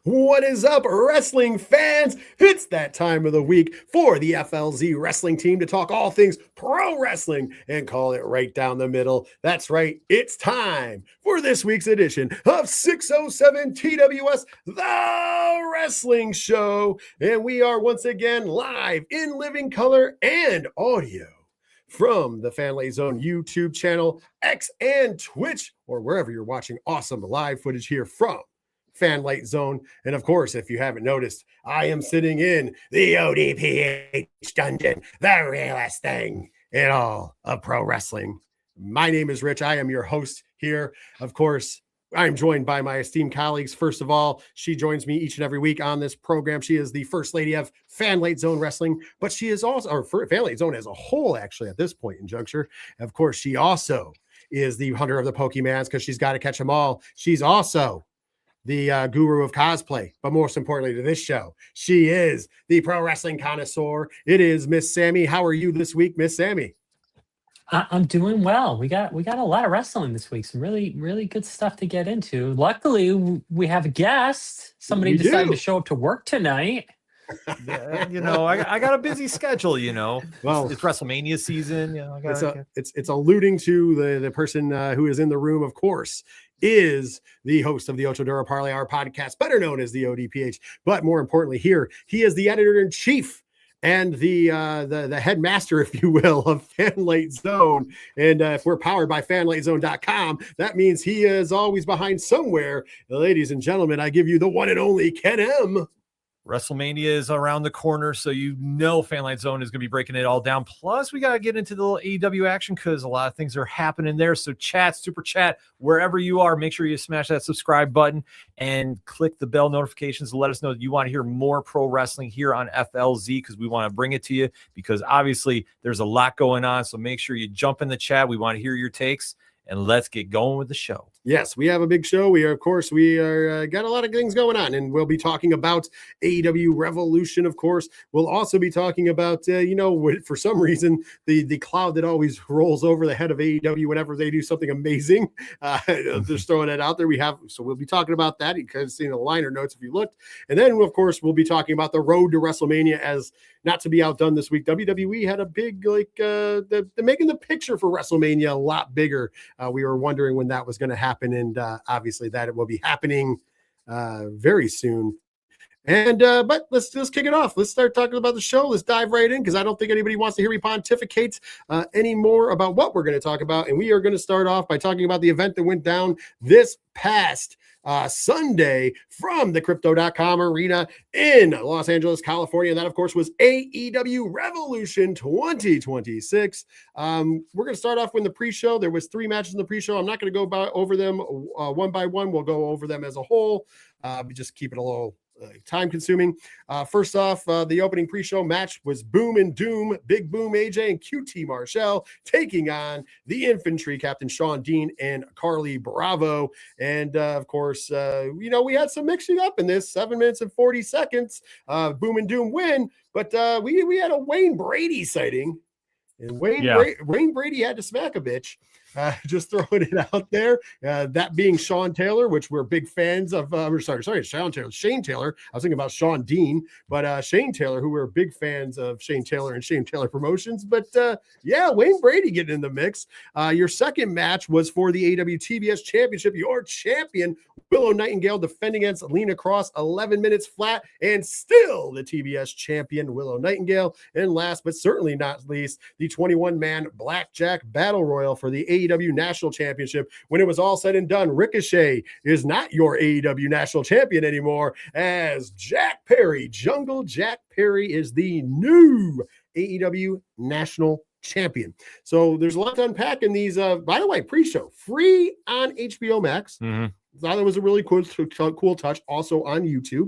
What is up, wrestling fans? It's that time of the week for the FLZ Wrestling Team to talk all things pro wrestling and call it right down the middle. That's right, it's time for this week's edition of 607 TWS, The Wrestling Show. And we are once again live in living color and audio from the Fanlight Zone YouTube channel, X and Twitch, or wherever you're watching awesome live footage here from Fanlight Zone. And of course, if you haven't noticed, I am sitting in the ODPH dungeon, the realest thing in all of pro wrestling. My name is Rich. I am your host here. Of course, I'm joined by my esteemed colleagues. First of all, she joins me each and every week on this program. She is the first lady of Fanlight Zone Wrestling, but she is also, or Fanlight Zone as a whole, actually, at this point in juncture. Of course, she also is the hunter of the Pokemans because she's got to catch them all. She's also the guru of cosplay, but most importantly to this show, she is the pro wrestling connoisseur. It is Miss Sammy. How are you this week, Miss Sammy? I'm doing well. We got a lot of wrestling this week. Some really good stuff to get into. Luckily, we have a guest. Somebody decided to show up to work tonight. Yeah, I got a busy schedule. Well, it's WrestleMania season. It's alluding to the person who is in the room, of course, is the host of the Ocho Duro Parlay Hour podcast, better known as the ODPH. But more importantly, here he is the editor-in-chief and the headmaster, if you will, of Fanlight Zone. And if we're powered by fanlightzone.com, that means he is always behind somewhere. Ladies and gentlemen, I give you the one and only Ken M. WrestleMania is around the corner, so Fanlight Zone is going to be breaking it all down. Plus, we got to get into the little AEW action because a lot of things are happening there. So chat, super chat, wherever you are, make sure you smash that subscribe button and click the bell notifications to let us know that you want to hear more pro wrestling here on FLZ because we want to bring it to you because obviously there's a lot going on. So make sure you jump in the chat. We want to hear your takes. And let's get going with the show. Yes, we have a big show. We are got a lot of things going on, and we'll be talking about AEW Revolution, of course. We'll also be talking about, for some reason, the cloud that always rolls over the head of AEW whenever they do something amazing. Just throwing that out there. So we'll be talking about that. You could have seen the liner notes if you looked. And then, of course, we'll be talking about the road to WrestleMania as not to be outdone this week. WWE had a big, they're making the picture for WrestleMania a lot bigger. We were wondering when that was going to happen, and obviously that it will be happening very soon. And but let's just kick it off. Let's start talking about the show. Let's dive right in because I don't think anybody wants to hear me pontificate anymore about what we're going to talk about. And we are going to start off by talking about the event that went down this past Sunday from the Crypto.com arena in Los Angeles, California. And that, of course, was AEW Revolution 2026. We're going to start off with the pre-show. There was 3 matches in the pre-show. I'm not going to go over them one by one. We'll go over them as a whole. Just keep it a little time consuming. First off, the opening pre-show match was Boom and Doom, Big Boom AJ and QT Marshall taking on the Infantry, Captain Sean Dean and Carly Bravo. And of course, we had some mixing up in this 7 minutes and 40 seconds. Boom and Doom win, but we had a Wayne Brady sighting. And Wayne Brady had to smack a bitch. Just throwing it out there. That being Sean Taylor, which we're big fans of. Shane Taylor. I was thinking about Sean Dean, but Shane Taylor, who we're big fans of Shane Taylor and Shane Taylor Promotions. But Wayne Brady getting in the mix. Your second match was for the AEW TBS Championship. Your champion, Willow Nightingale, defending against Lena Cross, 11 minutes flat, and still the TBS champion, Willow Nightingale. And last but certainly not least, the 21-man Blackjack Battle Royal for the AEW National Championship. When it was all said and done, Ricochet is not your AEW National Champion anymore, as Jack Perry, Jungle Jack Perry, is the new AEW National Champion. So there's a lot to unpack in these. By the way, pre-show free on HBO Max. Mm-hmm. I thought that was a really cool touch. Also on YouTube,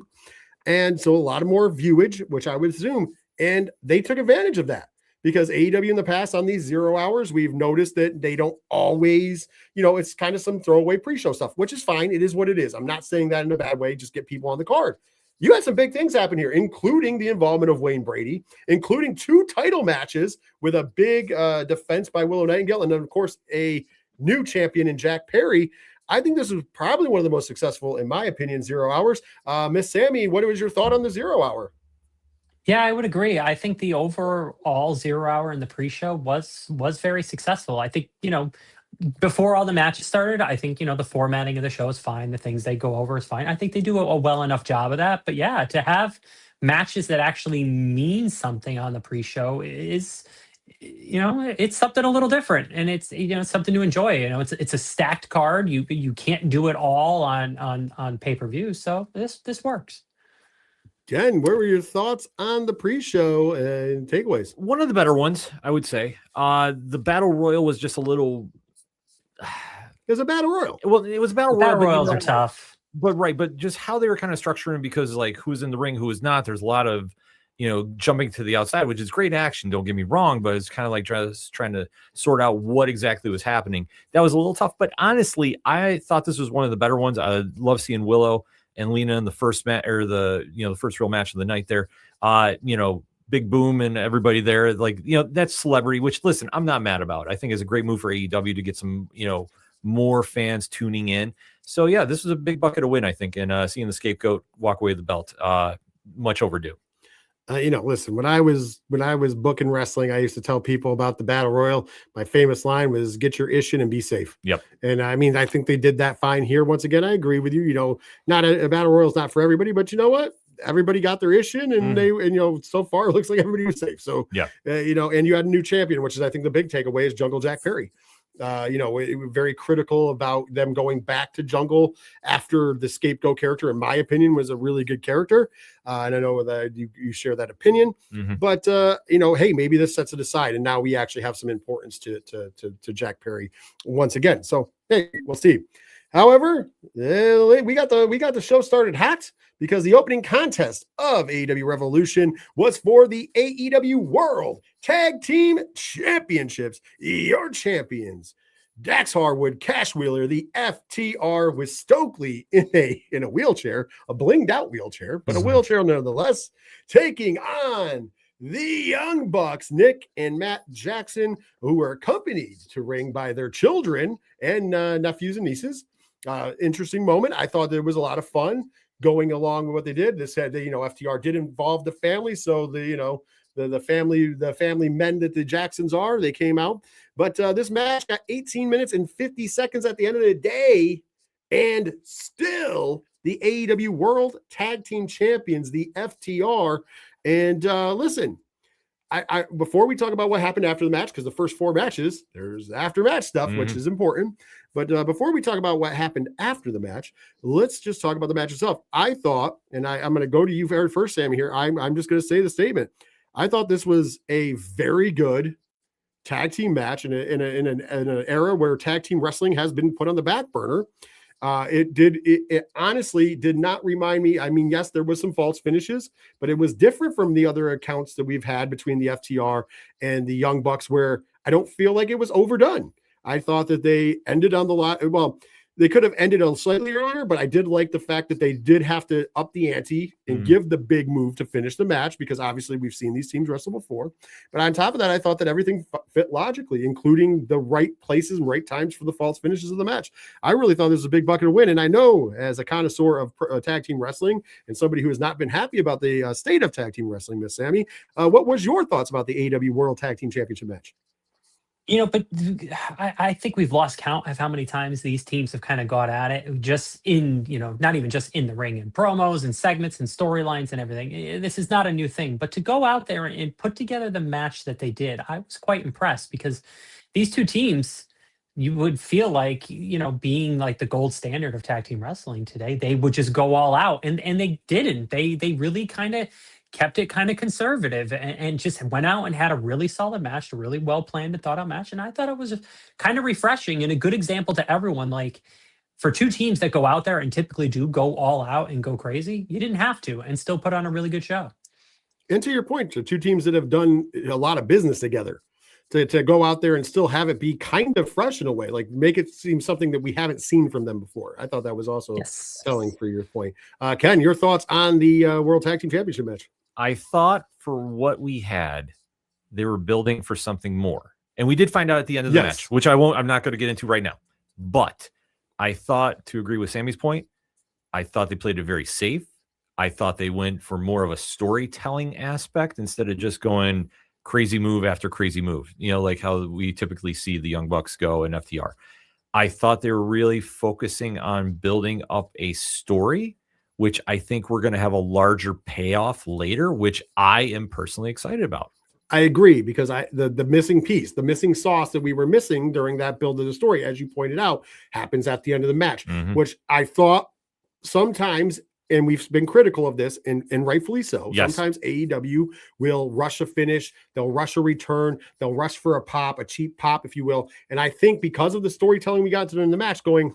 and so a lot of more viewage, which I would assume, and they took advantage of that. Because AEW in the past on these 0 hours, we've noticed that they don't always, it's kind of some throwaway pre-show stuff, which is fine. It is what it is. I'm not saying that in a bad way. Just get people on the card. You had some big things happen here, including the involvement of Wayne Brady, including 2 title matches with a big defense by Willow Nightingale, and then, of course, a new champion in Jack Perry. I think this was probably one of the most successful, in my opinion, 0 hours. Miss Sammy, what was your thought on the 0 hour? Yeah, I would agree. I think the overall 0 hour in the pre-show was very successful. I think, before all the matches started, I think, the formatting of the show is fine. The things they go over is fine. I think they do a well enough job of that. But yeah, to have matches that actually mean something on the pre-show is, it's something a little different, and it's, something to enjoy. It's a stacked card. You can't do it all on pay-per-view. So this works. Jen, what were your thoughts on the pre-show and takeaways? One of the better ones, I would say. The Battle Royal was just a little... It was a Battle Royal. Well, it was a Battle Royal. Battle Royals are tough. But just how they were kind of structuring, because like who's in the ring, who is not. There's a lot of, jumping to the outside, which is great action. Don't get me wrong, but it's kind of like trying to sort out what exactly was happening. That was a little tough, but honestly, I thought this was one of the better ones. I love seeing Willow and Lena in the first match, or the first real match of the night there. Big Boom and everybody there, that's celebrity, which, listen, I'm not mad about. I think it's a great move for AEW to get some, more fans tuning in. So yeah, this was a big bucket of win, I think, and seeing the Scapegoat walk away with the belt, much overdue. Listen, when I was booking wrestling, I used to tell people about the Battle Royal. My famous line was, "Get your ish in and be safe." Yep. And I mean, I think they did that fine here. Once again, I agree with you. Not a Battle Royal is not for everybody, but you know what? Everybody got their ish in, and so far it looks like everybody was safe. So yeah, and you had a new champion, which is, I think, the big takeaway is Jungle Jack Perry. It was very critical about them going back to Jungle after the Scapegoat character, in my opinion, was a really good character. And I know that you share that opinion, but hey, maybe this sets it aside, and now we actually have some importance to Jack Perry once again. So hey, we'll see. However, we got the show started hot because the opening contest of AEW Revolution was for the AEW World Tag Team Championships. Your champions, Dax Harwood, Cash Wheeler, the FTR, with Stokely in a wheelchair, a blinged out wheelchair, but a wheelchair nonetheless, taking on the Young Bucks, Nick and Matt Jackson, who were accompanied to ring by their children and nephews and nieces. Interesting moment. I thought there was a lot of fun going along with what they did. They said that, FTR did involve the family. So the family men that the Jacksons are, they came out. But this match got 18 minutes and 50 seconds at the end of the day. And still the AEW World Tag Team Champions, the FTR. And listen, I before we talk about what happened after the match, because the first 4 matches, there's after match stuff, which is important. But before we talk about what happened after the match, let's just talk about the match itself. I thought, and I'm going to go to you first, Sammy, here. I'm just going to say the statement. I thought this was a very good tag team match in an era where tag team wrestling has been put on the back burner. It honestly did not remind me. I mean, yes, there was some false finishes, but it was different from the other accounts that we've had between the FTR and the Young Bucks, where I don't feel like it was overdone. I thought that they ended on the lot. Well, they could have ended on slightly earlier, but I did like the fact that they did have to up the ante and give the big move to finish the match, because obviously we've seen these teams wrestle before. But on top of that, I thought that everything fit logically, including the right places and right times for the false finishes of the match. I really thought this was a big bucket of win. And I know, as a connoisseur of tag team wrestling and somebody who has not been happy about the state of tag team wrestling, Miss Sammy, what was your thoughts about the AEW World Tag Team Championship match? But I think we've lost count of how many times these teams have kind of got at it, just in, not even just in the ring, and promos and segments and storylines and everything. This is not a new thing, but to go out there and put together the match that they did, I was quite impressed, because these two teams, you would feel like, being like the gold standard of tag team wrestling today, they would just go all out, and they didn't. They really kind of kept it kind of conservative and just went out and had a really solid match, a really well planned and thought out match. And I thought it was kind of refreshing and a good example to everyone. Like, for two teams that go out there and typically do go all out and go crazy, you didn't have to, and still put on a really good show. And to your point, to two teams that have done a lot of business together, to go out there and still have it be kind of fresh in a way, like make it seem something that we haven't seen from them before. I thought that was also telling for your point. Ken, your thoughts on the World Tag Team Championship match? I thought for what we had, they were building for something more. And we did find out at the end of the match, which I'm not going to get into right now. But I thought, to agree with Sammy's point, I thought they played it very safe. I thought they went for more of a storytelling aspect instead of just going crazy move after crazy move, like how we typically see the Young Bucks go in FTR. I thought they were really focusing on building up a story, which I think we're going to have a larger payoff later, which I am personally excited about. I agree, because the missing piece, the missing sauce that we were missing during that build of the story, as you pointed out, happens at the end of the match, which I thought sometimes, and we've been critical of this, and rightfully so. Yes. Sometimes AEW will rush a finish, they'll rush a return, they'll rush for a pop, a cheap pop, if you will. And I think because of the storytelling we got to in the match, going,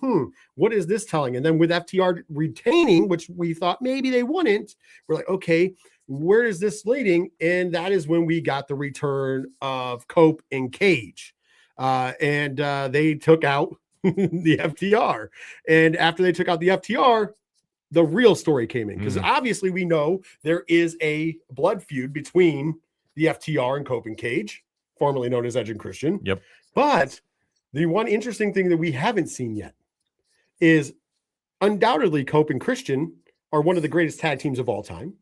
what is this telling? And then with FTR retaining, which we thought maybe they wouldn't, we're like, okay, where is this leading? And that is when we got the return of Cope and Cage. And they took out the FTR. And after they took out the FTR, the real story came in, because obviously we know there is a blood feud between the FTR and Cope and Cage, formerly known as Edge and Christian. Yep. But the one interesting thing that we haven't seen yet is undoubtedly Cope and Christian are one of the greatest tag teams of all time.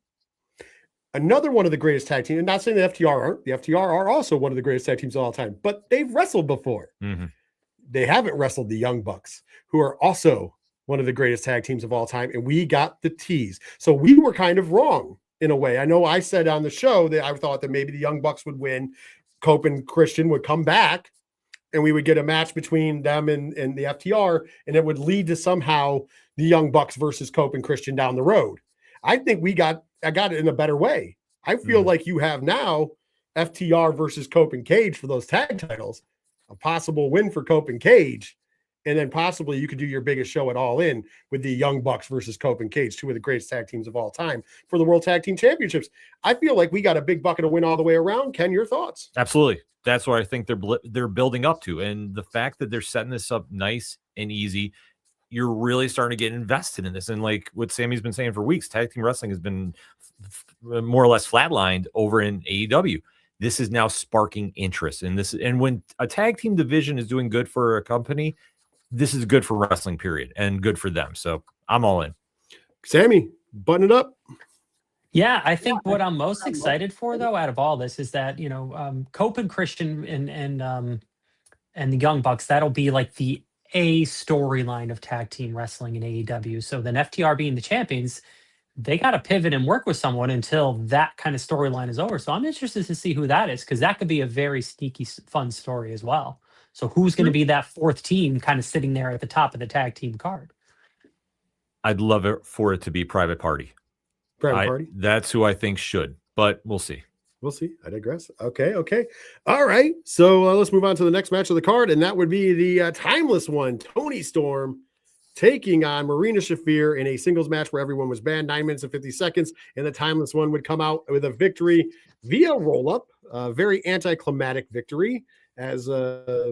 Another one of the greatest tag teams, and not saying the FTR aren't, the FTR are also one of the greatest tag teams of all time, but they've wrestled before. They haven't wrestled the Young Bucks, who are also one of the greatest tag teams of all time, and we got the tease. So we were kind of wrong in a way. I know I said on the show that I thought that maybe the Young Bucks would win, Cope and Christian would come back, and we would get a match between them and the FTR, and it would lead to somehow the Young Bucks versus Cope and Christian down the road. I think I got it in a better way. I feel like you have now FTR versus Cope and Cage for those tag titles, a possible win for Cope and Cage, and then possibly you could do your biggest show at All In with the Young Bucks versus Cope and Cage, two of the greatest tag teams of all time, for the World Tag Team Championships. I feel like we got a big bucket of win all the way around. Ken, your thoughts? Absolutely. That's what I think they're building up to. And the fact that they're setting this up nice and easy, you're really starting to get invested in this. And like what Sammy's been saying for weeks, tag team wrestling has been more or less flatlined over in AEW. This is now sparking interest in this. And when a tag team division is doing good for a company, this is good for wrestling, period, and good for them. So I'm all in. Sammy, button it up. Yeah, I think what I'm most excited for, though, out of all this is that, Cope and Christian and the Young Bucks, that'll be like the A storyline of tag team wrestling in AEW. So then FTR being the champions, they got to pivot and work with someone until that kind of storyline is over. So I'm interested to see who that is, because that could be a very sneaky, fun story as well. So who's going to be that fourth team kind of sitting there at the top of the tag team card? I'd love it for it to be Private Party. Private Party? That's who I think should, but we'll see. We'll see. I digress. Okay. All right. So let's move on to the next match of the card, and that would be the timeless one, Toni Storm taking on Marina Shafir in a singles match where everyone was banned, 9 minutes and 50 seconds, and the timeless one would come out with a victory via roll-up, a very anticlimactic victory. As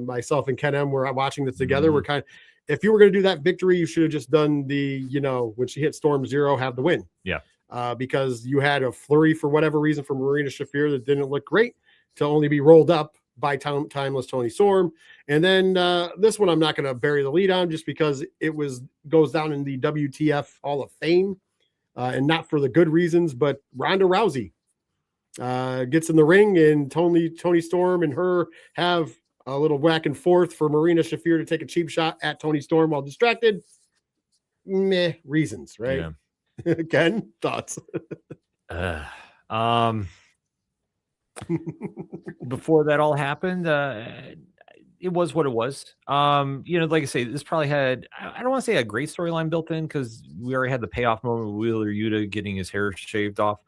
myself and Ken M were watching this together, we're kind of, if you were going to do that victory, you should have just done the, when she hit Storm Zero, have the win. Yeah. Because you had a flurry for whatever reason from Marina Shafir that didn't look great to only be rolled up by timeless Toni Storm. And then this one, I'm not going to bury the lead on just because it goes down in the WTF Hall of Fame, and not for the good reasons, but Ronda Rousey gets in the ring, and Toni Storm and her have a little back and forth for Marina Shafir to take a cheap shot at Toni Storm while distracted. Meh reasons, right? Yeah. Ken, thoughts? Before that all happened, it was what it was. Like I say, this probably had, I don't want to say a great storyline built in, because we already had the payoff moment with Wheeler Yuta getting his hair shaved off.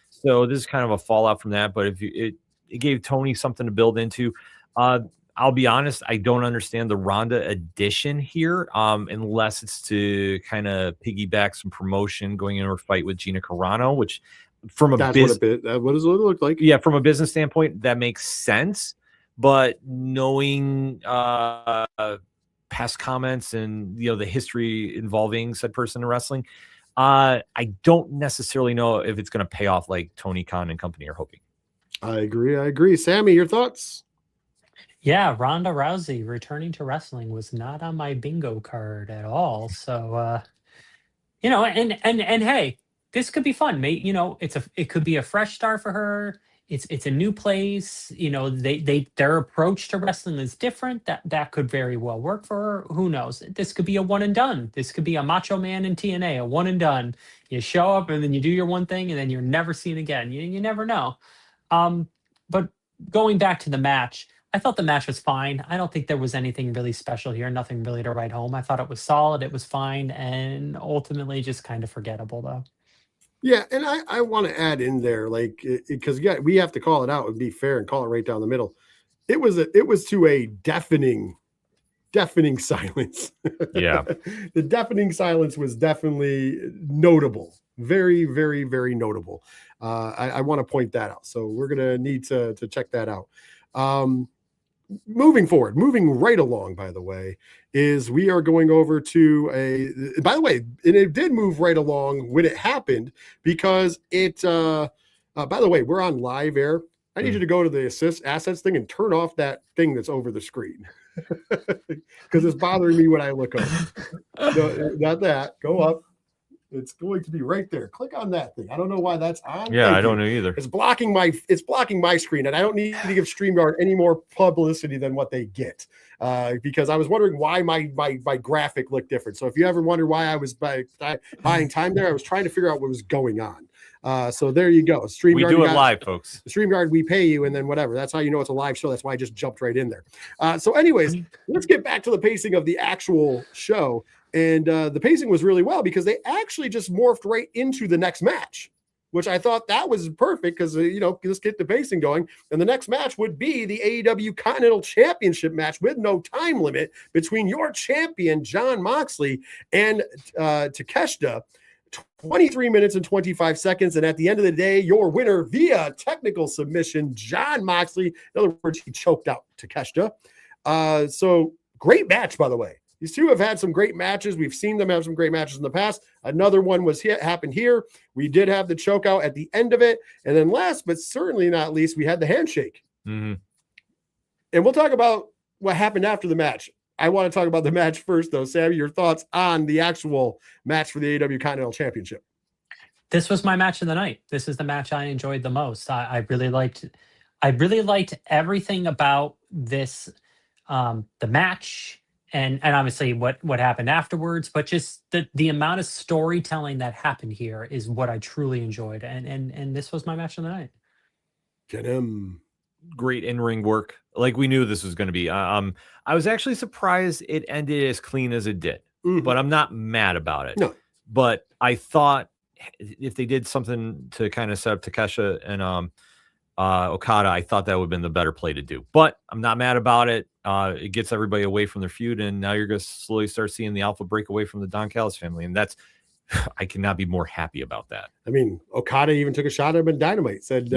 So this is kind of a fallout from that. But if it gave Toni something to build into. I'll be honest, I don't understand the Ronda addition here, unless it's to kind of piggyback some promotion going into a fight with Gina Carano, which from a business, what does it look like? Yeah, from a business standpoint, that makes sense. But knowing past comments and the history involving said person in wrestling, I don't necessarily know if it's going to pay off like Tony Khan and company are hoping. I agree. Sammy, your thoughts? Yeah, Ronda Rousey returning to wrestling was not on my bingo card at all. So and hey, this could be fun, mate. It could be a fresh start for her. It's a new place. Their approach to wrestling is different. That could very well work for her. Who knows? This could be a one and done. This could be a Macho Man in TNA, a one and done. You show up and then you do your one thing and then you're never seen again. You never know. But going back to the match, I thought the match was fine. I don't think there was anything really special here, nothing really to write home. I thought it was solid, it was fine, and ultimately just kind of forgettable, though. Yeah, and I want to add in there, like, because we have to call it out and be fair and call it right down the middle. It was to a deafening silence. Yeah. The deafening silence was definitely notable. Very, very, very notable. I want to point that out. So we're going to need to check that out. Moving right along, by the way, is we are going over to by the way, and it did move right along when it happened because by the way, we're on live air. I need you to go to the assets thing and turn off that thing that's over the screen because it's bothering me when I look over. No, not that. Go up. It's going to be right there. Click on that thing. I don't know why that's on. Yeah, I don't know either. It's blocking my screen, and I don't need to give StreamYard any more publicity than what they get. Because I was wondering why my graphic looked different. So if you ever wonder why I was buying time there, I was trying to figure out what was going on. So there you go. StreamYard, we do it live, folks. StreamYard, we pay you, and then whatever. That's how you know it's a live show. That's why I just jumped right in there. So anyways, let's get back to the pacing of the actual show. And the pacing was really well because they actually just morphed right into the next match, which I thought that was perfect because, let's get the pacing going. And the next match would be the AEW Continental Championship match with no time limit between your champion, Jon Moxley, and Takeshita. 23 minutes and 25 seconds. And at the end of the day, your winner via technical submission, Jon Moxley. In other words, he choked out Takeshita. So great match, by the way. These two have had some great matches. We've seen them have some great matches in the past. Another one happened here. We did have the choke out at the end of it. And then last, but certainly not least, we had the handshake. Mm-hmm. And we'll talk about what happened after the match. I want to talk about the match first, though. Sam, your thoughts on the actual match for the AEW Continental Championship? This was my match of the night. This is the match I enjoyed the most. I really liked everything about this, the match. And obviously what happened afterwards, but just the amount of storytelling that happened here is what I truly enjoyed. And this was my match of the night. Get him. Great in-ring work. Like we knew this was going to be. I was actually surprised it ended as clean as it did, but I'm not mad about it. No. But I thought if they did something to kind of set up Takeshita and Okada, I thought that would have been the better play to do. But I'm not mad about it. It gets everybody away from their feud, and now you're going to slowly start seeing the Alpha break away from the Don Callis family, and that's I cannot be more happy about that. I mean, Okada even took a shot at him in Dynamite. Said,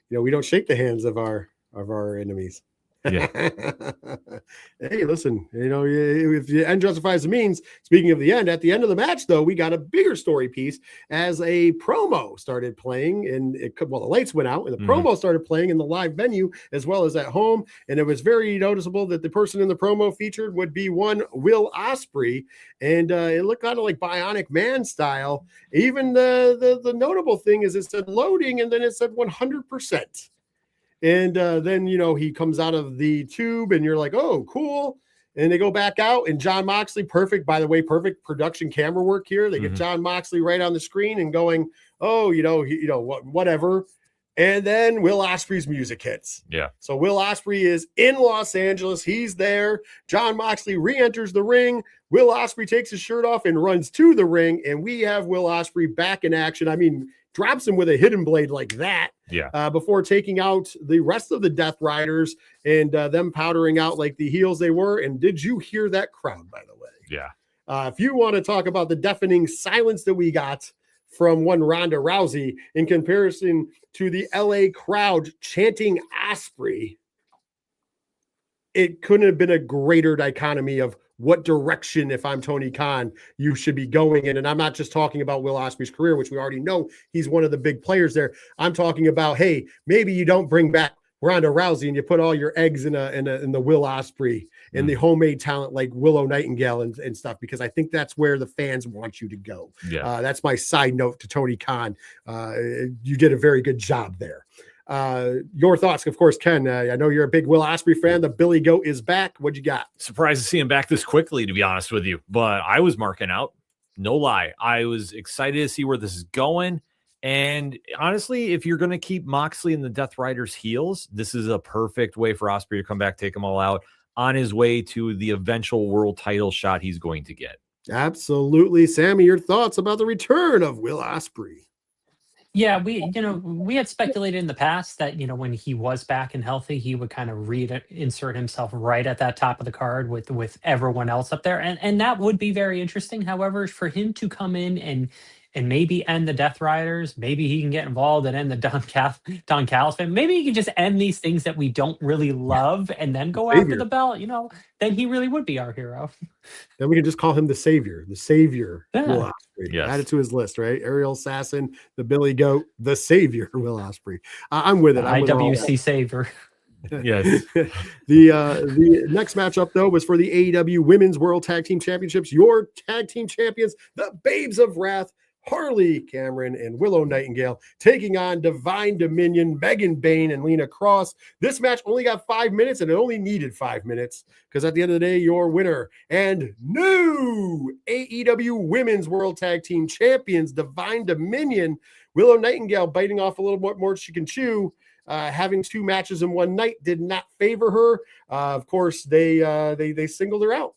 we don't shake the hands of our enemies. Yeah. Hey, listen, if the end justifies the means, speaking of the end, at the end of the match, though, we got a bigger story piece as a promo started playing and the lights went out and the promo started playing in the live venue as well as at home. And it was very noticeable that the person in the promo featured would be one Will Ospreay. And it looked kind of like Bionic Man style. Even the notable thing is it said loading and then it said 100%. And then, he comes out of the tube and you're like, oh, cool. And they go back out and Jon Moxley, perfect production camera work here. They get Jon Moxley right on the screen and going, oh, whatever. And then Will Ospreay's music hits. Yeah. So Will Ospreay is in Los Angeles. He's there. Jon Moxley re-enters the ring. Will Ospreay takes his shirt off and runs to the ring. And we have Will Ospreay back in action. I mean, drops him with a hidden blade like that. Yeah. Before taking out the rest of the Death Riders and them powdering out like the heels they were. And did you hear that crowd, by the way? Yeah. If you want to talk about the deafening silence that we got from one Ronda Rousey in comparison to the LA crowd chanting Ospreay, it couldn't have been a greater dichotomy of what direction, if I'm Tony Khan, you should be going in. And I'm not just talking about Will Ospreay's career, which we already know he's one of the big players there. I'm talking about, hey, maybe you don't bring back Ronda Rousey and you put all your eggs in the Will Ospreay and the homemade talent like Willow Nightingale and stuff, because I think that's where the fans want you to go. Yeah. That's my side note to Tony Khan. You did a very good job there. Your thoughts, of course, Ken. I know you're a big Will Ospreay fan. The Billy Goat is back. What you got? Surprised to see him back this quickly, to be honest with you. But I was marking out. No lie. I was excited to see where this is going. And honestly, if you're going to keep Moxley and the Death Riders heels, this is a perfect way for Ospreay to come back, take them all out on his way to the eventual world title shot he's going to get. Absolutely. Sammy, your thoughts about the return of Will Ospreay? Yeah, we had speculated in the past that, when he was back and healthy, he would kind of insert himself right at that top of the card with everyone else up there. And that would be very interesting. However, for him to come in and maybe end the Death Riders, maybe he can get involved and end the Don Callis fan. Maybe he can just end these things that we don't really love and then go after the belt, then he really would be our hero. Then we can just call him the Savior. The Savior, Yeah. Will Ospreay. Yes. Add it to his list, right? Ariel Assassin, the Billy Goat, the Savior, Will Ospreay. I'm with it. IWC Savior. Yes. The next matchup, though, was for the AEW Women's World Tag Team Championships. Your tag team champions, the Babes of Wrath, Harley Cameron and Willow Nightingale, taking on Divine Dominion, Megan Bayne and Lena Cross. This match only got 5 minutes, and it only needed 5 minutes, because at the end of the day, your winner and new AEW Women's World Tag Team Champions, Divine Dominion, Willow Nightingale, biting off a little bit more she can chew. Having 2 matches in one night did not favor her. Of course, they singled her out.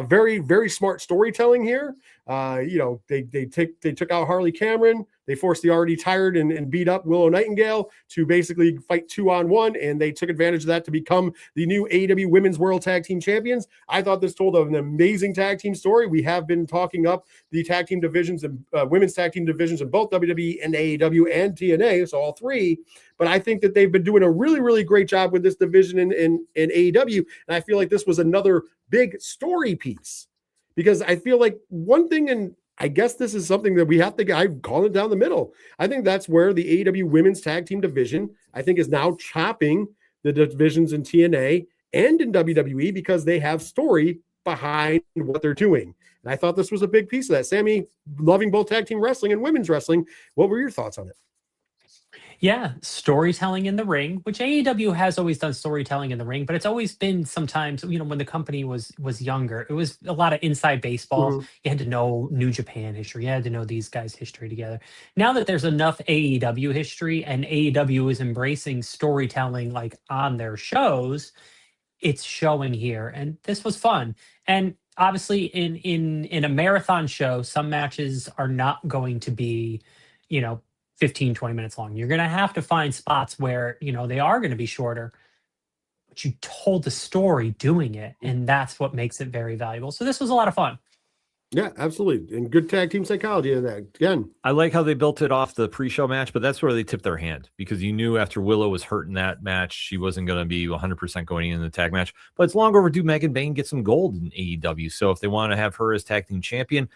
Very, very smart storytelling here. They took out Harley Cameron. They forced the already tired and beat up Willow Nightingale to basically fight 2-on-1, and they took advantage of that to become the new AEW Women's World Tag Team Champions. I thought this told an amazing tag team story. We have been talking up the tag team divisions and women's tag team divisions in both WWE and AEW and TNA, so all 3. But I think that they've been doing a really, really great job with this division in AEW, and I feel like this was another big story piece, because I feel like one thing, and I guess this is something that we have to, I call it down the middle. I think that's where the AEW women's tag team division, I think, is now chopping the divisions in TNA and in WWE, because they have story behind what they're doing. And I thought this was a big piece of that. Sammy, loving both tag team wrestling and women's wrestling, what were your thoughts on it? Yeah, storytelling in the ring, which AEW has always done storytelling in the ring, but it's always been sometimes, when the company was younger, it was a lot of inside baseball. Mhm. You had to know New Japan history. You had to know these guys' history together. Now that there's enough AEW history and AEW is embracing storytelling like on their shows, it's showing here. And this was fun. And obviously in a marathon show, some matches are not going to be, 15, 20 minutes long. You're going to have to find spots where, they are going to be shorter, but you told the story doing it. And that's what makes it very valuable. So this was a lot of fun. Yeah, absolutely. And good tag team psychology in that. Again, I like how they built it off the pre-show match, but that's where they tipped their hand, because you knew after Willow was hurt in that match, she wasn't going to be 100% going in the tag match. But it's long overdue Megan Bayne get some gold in AEW. So if they want to have her as tag team champion,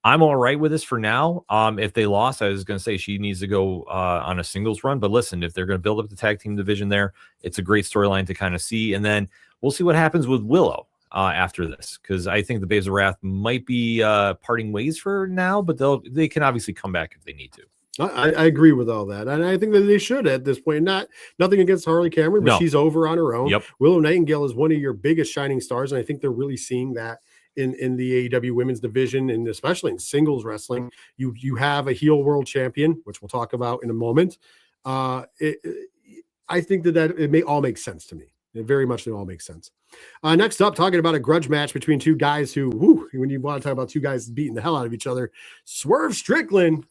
I'm all right with this for now. If they lost, I was going to say she needs to go on a singles run. But listen, if they're going to build up the tag team division there, it's a great storyline to kind of see. And then we'll see what happens with Willow after this, because I think the Babes of Wrath might be parting ways for now, but they can obviously come back if they need to. I agree with all that. And I think that they should at this point. Nothing against Harley Cameron, but she's over on her own. Yep. Willow Nightingale is one of your biggest shining stars, and I think they're really seeing that in the AEW women's division, and especially in singles wrestling. You have a heel world champion, which we'll talk about in a moment. I think that it may all make sense to me. It very much all makes sense. Next up, talking about a grudge match between two guys who, when you want to talk about two guys beating the hell out of each other, Swerve Strickland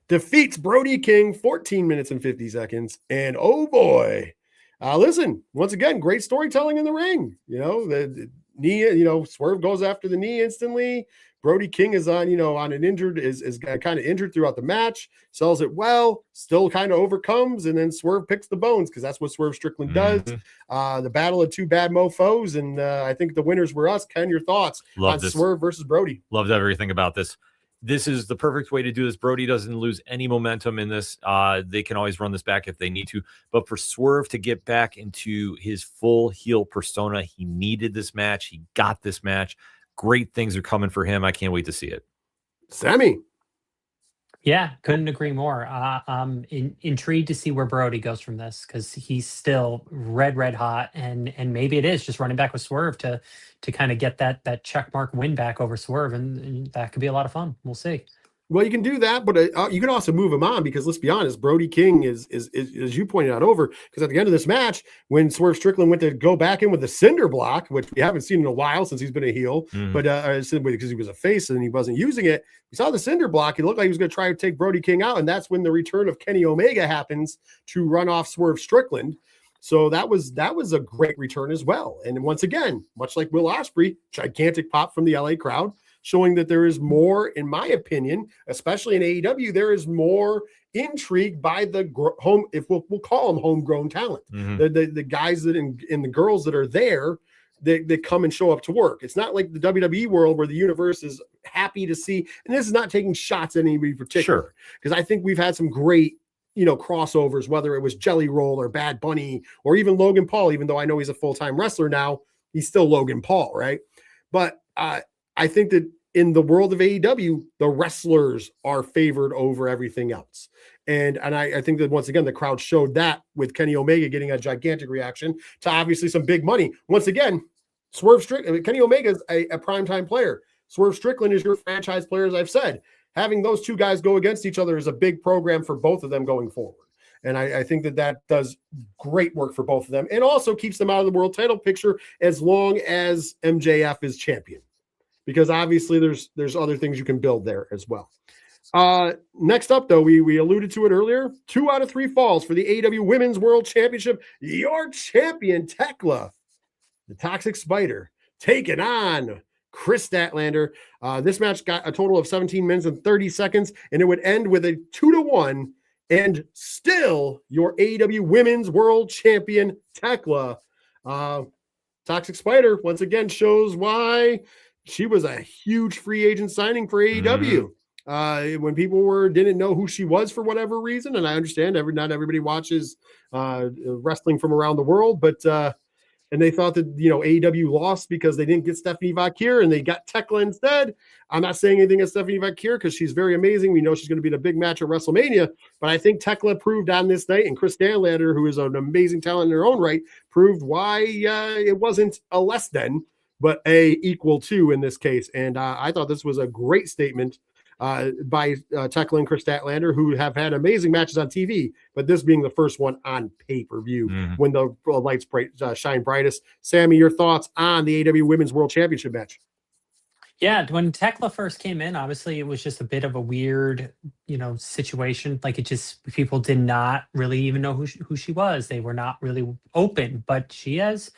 defeats Brody King 14 minutes and 50 seconds. And oh boy, listen, once again, great storytelling in the ring. The knee, Swerve goes after the knee instantly. Brody King is on an injured, is kind of injured throughout the match, sells it well, still kind of overcomes, and then Swerve picks the bones, because that's what Swerve Strickland does. The battle of two bad mofos, and I think the winners were us. Ken, your thoughts on Swerve versus Brody? Loved everything about this. this is the perfect way to do this. Brody doesn't lose any momentum in this. They can always run this back if they need to. But for Swerve to get back into his full heel persona, he needed this match. He got this match. Great things are coming for him. I can't wait to see it. Sammy. Yeah, couldn't agree more. I'm intrigued to see where Brody goes from this, because he's still red hot, and maybe it is just running back with Swerve to kind of get that check mark win back over Swerve, and that could be a lot of fun. We'll see. Well, you can do that, but you can also move him on, because let's be honest, Brody King is as you pointed out, over, because at the end of this match, when Swerve Strickland went to go back in with the cinder block, which we haven't seen in a while since he's been a heel, but because he was a face and he wasn't using it, we saw the cinder block. It looked like he was going to try to take Brody King out, and that's when the return of Kenny Omega happens to run off Swerve Strickland. So that was a great return as well. And once again, much like Will Ospreay, gigantic pop from the LA crowd, showing that there is more, in my opinion, especially in AEW, there is more intrigue by the home, if we'll call them homegrown talent, the guys that and the girls that are there, that come and show up to work. It's not like the WWE world where the universe is happy to see, and this is not taking shots at anybody particular, because I think we've had some great, crossovers, whether it was Jelly Roll or Bad Bunny or even Logan Paul, even though I know he's a full-time wrestler now, he's still Logan Paul, right? But I think that in the world of AEW, the wrestlers are favored over everything else. And I think that once again, the crowd showed that with Kenny Omega getting a gigantic reaction to obviously some big money. Once again, Kenny Omega is a primetime player. Swerve Strickland is your franchise player, as I've said. Having those two guys go against each other is a big program for both of them going forward. And I think that does great work for both of them, and also keeps them out of the world title picture as long as MJF is champion, because obviously there's other things you can build there as well. Next up, though, we alluded to it earlier. 2 out of 3 falls for the AEW Women's World Championship. Your champion, Tekla, the Toxic Spider, taking on Chris Statlander. This match got a total of 17 minutes and 30 seconds, and it would end with a 2-1. And still, your AEW Women's World Champion, Tekla. Toxic Spider, once again, shows why she was a huge free agent signing for AEW. When people didn't know who she was for whatever reason, and I understand not everybody watches wrestling from around the world, but and they thought that AEW lost because they didn't get Stephanie Vakir and they got Tekla instead. I'm not saying anything against Stephanie Vakir because she's very amazing. We know she's going to be the big match at WrestleMania, but I think Tekla proved on this night, and Chris Statlander, who is an amazing talent in her own right, proved why it wasn't a less than, but a equal to in this case. And I thought this was a great statement by Tekla and Chris Statlander, who have had amazing matches on TV, but this being the first one on pay-per-view when the lights shine brightest. Sammy, your thoughts on the AEW Women's World Championship match? Yeah, when Tekla first came in, obviously it was just a bit of a weird, situation. Like people did not really even know who she was. They were not really open, but she has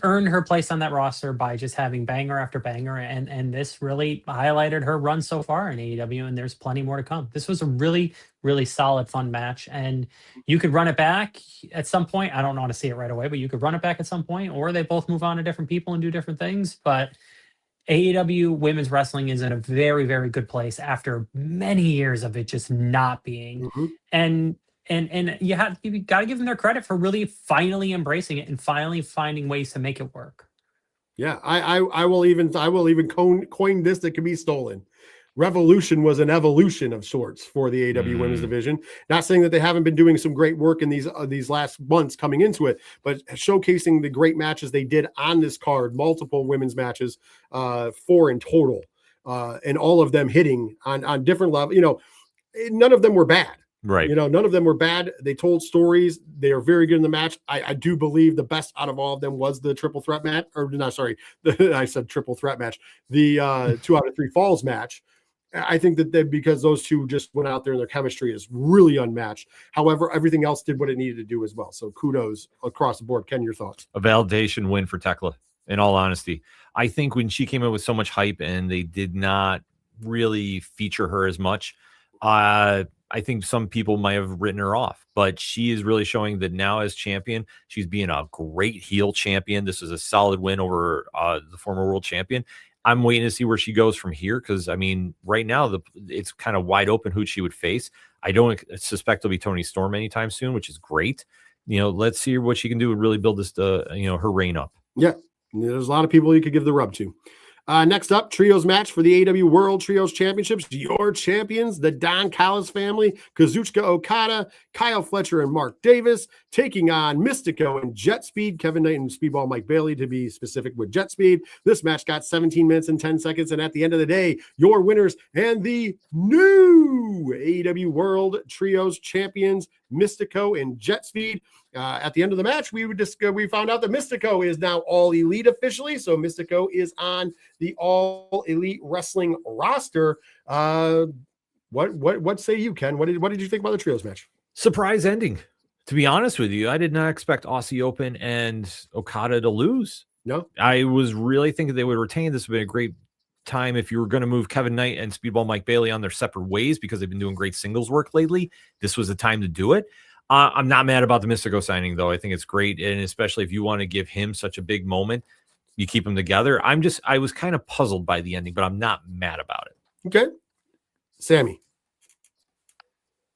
earned her place on that roster by just having banger after banger, and this really highlighted her run so far in AEW, and there's plenty more to come. This was a really, really solid, fun match, and you could run it back at some point. I don't want to see it right away, but you could run it back at some point, or they both move on to different people and do different things, but AEW women's wrestling is in a very, very good place after many years of it just not being. And you got to give them their credit for really finally embracing it and finally finding ways to make it work. Yeah, I will even coin this that can be stolen. Revolution was an evolution of sorts for the AEW women's division. Not saying that they haven't been doing some great work in these last months coming into it, but showcasing the great matches they did on this card, multiple women's matches, 4 in total, and all of them hitting on different levels. None of them were bad. Right. None of them were bad. They told stories. They are very good in the match. I do believe the best out of all of them was the triple threat match, I said triple threat match, the 2 out of 3 falls match. I think that because those two just went out there and their chemistry is really unmatched. However, everything else did what it needed to do as well. So kudos across the board. Ken, your thoughts? A validation win for Tekla, in all honesty. I think when she came in with so much hype and they did not really feature her as much, I think some people might have written her off, but she is really showing that now as champion, she's being a great heel champion. This is a solid win over the former world champion. I'm waiting to see where she goes from here because, I mean, right now it's kind of wide open who she would face. I don't suspect it'll be Toni Storm anytime soon, which is great. Let's see what she can do and really build this, her reign up. Yeah, there's a lot of people you could give the rub to. Next up, trios match for the AEW World Trios Championships. Your champions, the Don Callis family, Kazuchika Okada, Kyle Fletcher, and Mark Davis, taking on Mystico and Jet Speed, Kevin Knight and Speedball Mike Bailey, to be specific with Jet Speed. This match got 17 minutes and 10 seconds, and at the end of the day, your winners and the new AEW World Trios Champions, Mystico and Jet Speed. At the end of the match, we found out that Mystico is now All Elite officially. So Mystico is on the All Elite Wrestling roster. What say you, Ken? What did you think about the trios match? Surprise ending. To be honest with you, I did not expect Aussie Open and Okada to lose. No, I was really thinking they would retain. This would be a great time if you were going to move Kevin Knight and Speedball Mike Bailey on their separate ways because they've been doing great singles work lately. This was the time to do it. I'm not mad about the Mystico signing, though. I think it's great, and especially if you want to give him such a big moment, you keep them together. I was kind of puzzled by the ending, but I'm not mad about it. Okay, Sammy.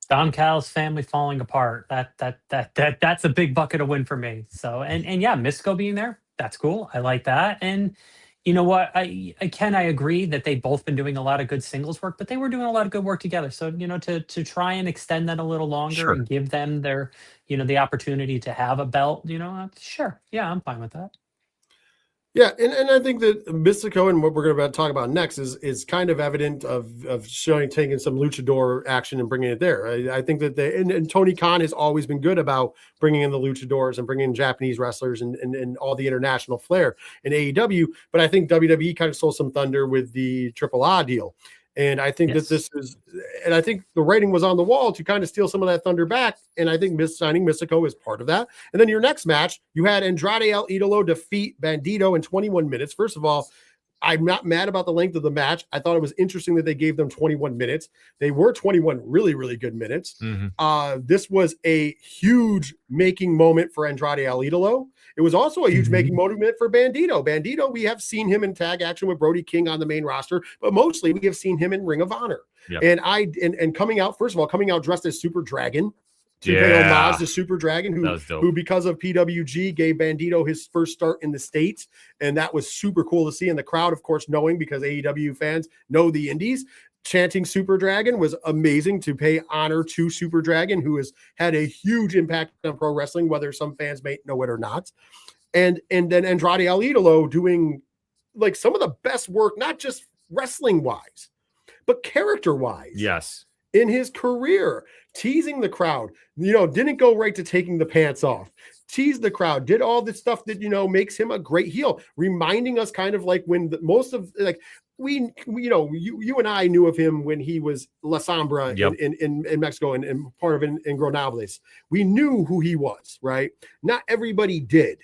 Don Callis family falling apart. That's a big bucket of win for me. So and yeah, Mystico being there, that's cool. I like that. And you know what? I agree that they've both been doing a lot of good singles work, but they were doing a lot of good work together. So, to try and extend that a little longer and give them their, the opportunity to have a belt, sure. Yeah, I'm fine with that. Yeah, and I think that Mystico and what we're going to talk about next is kind of evident of taking some luchador action and bringing it there. I think that and Tony Khan has always been good about bringing in the luchadors and bringing in Japanese wrestlers and all the international flair in AEW. But I think WWE kind of stole some thunder with the Triple A deal. And I think that I think the writing was on the wall to kind of steal some of that thunder back. And I think signing Mystico is part of that. And then your next match, you had Andrade El Idolo defeat Bandito in 21 minutes. First of all, I'm not mad about the length of the match. I thought it was interesting that they gave them 21 minutes. They were 21 really, really good minutes. Mm-hmm. This was a huge making moment for Andrade El Idolo. It was also a huge making moment for Bandito. Bandito, we have seen him in tag action with Brody King on the main roster, but mostly we have seen him in Ring of Honor. Yep. And coming out dressed as Super Dragon to pay homage to Super Dragon, who because of PWG gave Bandito his first start in the States. And that was super cool to see. And the crowd, of course, knowing because AEW fans know the indies, chanting Super Dragon was amazing to pay honor to Super Dragon, who has had a huge impact on pro wrestling, whether some fans may know it or not. And then Andrade El Idolo doing like some of the best work, not just wrestling wise, but character wise. Yes. In his career, teasing the crowd, didn't go right to taking the pants off, teased the crowd, did all the stuff that, makes him a great heel, reminding us kind of like when most of like, you and I knew of him when he was La Sombra in Mexico and part of in Grenobles. We knew who he was, right? Not everybody did,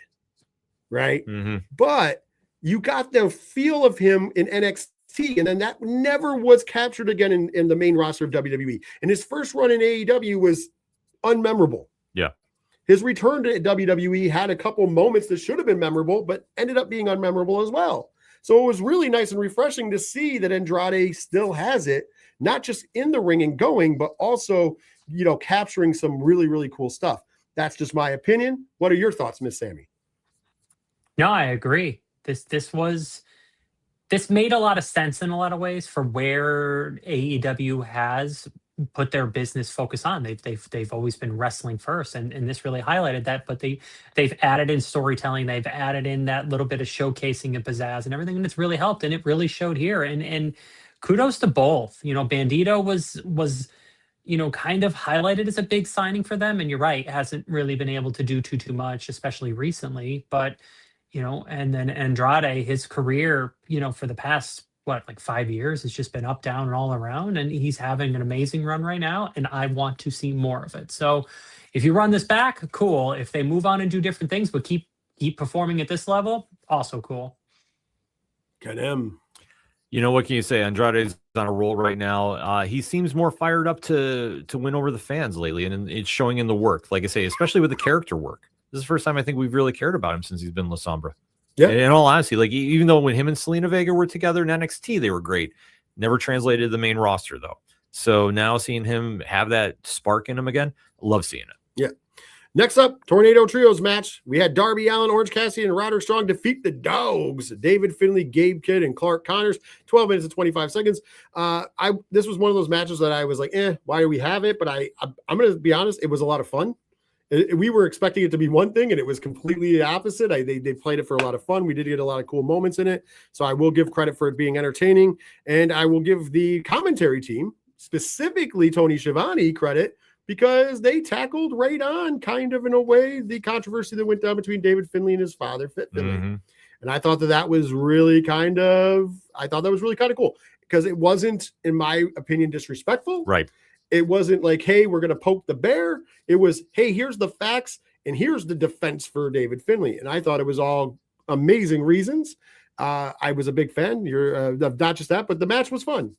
right? Mm-hmm. But you got the feel of him in NXT, and then that never was captured again in the main roster of WWE. And his first run in AEW was unmemorable. Yeah. His return to WWE had a couple moments that should have been memorable, but ended up being unmemorable as well. So it was really nice and refreshing to see that Andrade still has it, not just in the ring and going, but also, capturing some really, really cool stuff. That's just my opinion. What are your thoughts, Miss Sammy? No, I agree. This made a lot of sense in a lot of ways for where AEW has put their business focus on. They've always been wrestling first, and this really highlighted that. But they've added in storytelling, they've added in that little bit of showcasing and pizzazz and everything, and it's really helped, and it really showed here. And kudos to both. Bandito was kind of highlighted as a big signing for them, and you're right, hasn't really been able to do too much, especially recently. But and then Andrade, his career, for the past 5 years, it's just been up, down, and all around, and he's having an amazing run right now, and I want to see more of it. So if you run this back, cool. If they move on and do different things but keep performing at this level, also cool. Get him. What can you say? Andrade's on a roll right now. He seems more fired up to win over the fans lately, and it's showing in the work, like I say, especially with the character work. This is the first time I think we've really cared about him since he's been La Sombra. Yeah. In all honesty, like even though when him and Selena Vega were together in NXT, they were great. Never translated to the main roster though. So now seeing him have that spark in him again, love seeing it. Yeah. Next up, Tornado Trios match. We had Darby Allin, Orange Cassidy, and Roderick Strong defeat the Dogs. David Finlay, Gabe Kidd, and Clark Connors. 12 minutes and 25 seconds. This was one of those matches that I was like, why do we have it? But I'm going to be honest, it was a lot of fun. We were expecting it to be one thing, and it was completely the opposite. They played it for a lot of fun. We did get a lot of cool moments in it. So I will give credit for it being entertaining. And I will give the commentary team, specifically Tony Schiavone, credit because they tackled right on, kind of in a way, the controversy that went down between David Finlay and his father, Fit Finlay. Mm-hmm. And I thought that was really kind of cool because it wasn't, in my opinion, disrespectful. Right. It wasn't like, hey, we're going to poke the bear. It was, hey, here's the facts and here's the defense for David Finlay. And I thought it was all amazing reasons. I was a big fan. Not just that, but the match was fun.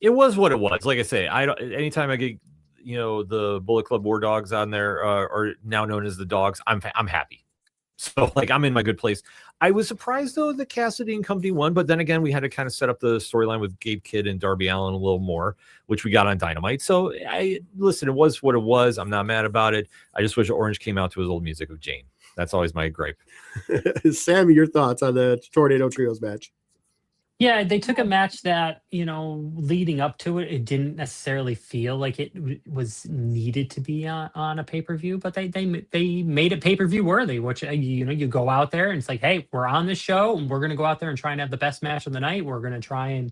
It was what it was. Like I say, anytime I get, the Bullet Club War Dogs on there, or now known as the Dogs, I'm happy. So like I'm in my good place. I was surprised though that Cassidy and company won, but then again we had to kind of set up the storyline with Gabe Kidd and Darby Allin a little more, which we got on Dynamite. So it was what it was. I'm not mad about it. I just wish Orange came out to his old music of Jane. That's always my gripe. Sammy, your thoughts on the Tornado Trios match? Yeah, they took a match that, leading up to it, it didn't necessarily feel like it was needed to be on a pay-per-view, but they made it pay-per-view worthy, which, you go out there and it's like, hey, we're on this show and we're going to go out there and try and have the best match of the night. We're going to try and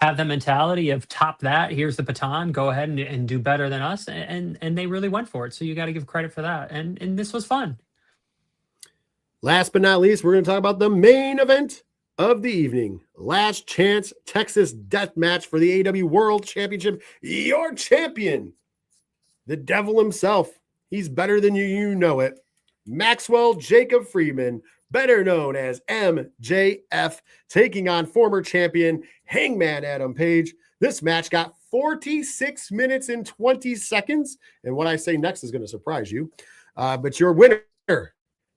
have the mentality of top that. Here's the baton. Go ahead and do better than us. And they really went for it. So you got to give credit for that. And this was fun. Last but not least, we're going to talk about the main event of the evening. Last chance Texas death match for the AEW World Championship. Your champion, the devil himself. He's better than you know it. Maxwell Jacob Friedman, better known as MJF, taking on former champion Hangman Adam Page. This match got 46 minutes and 20 seconds. And what I say next is going to surprise you. But your winner,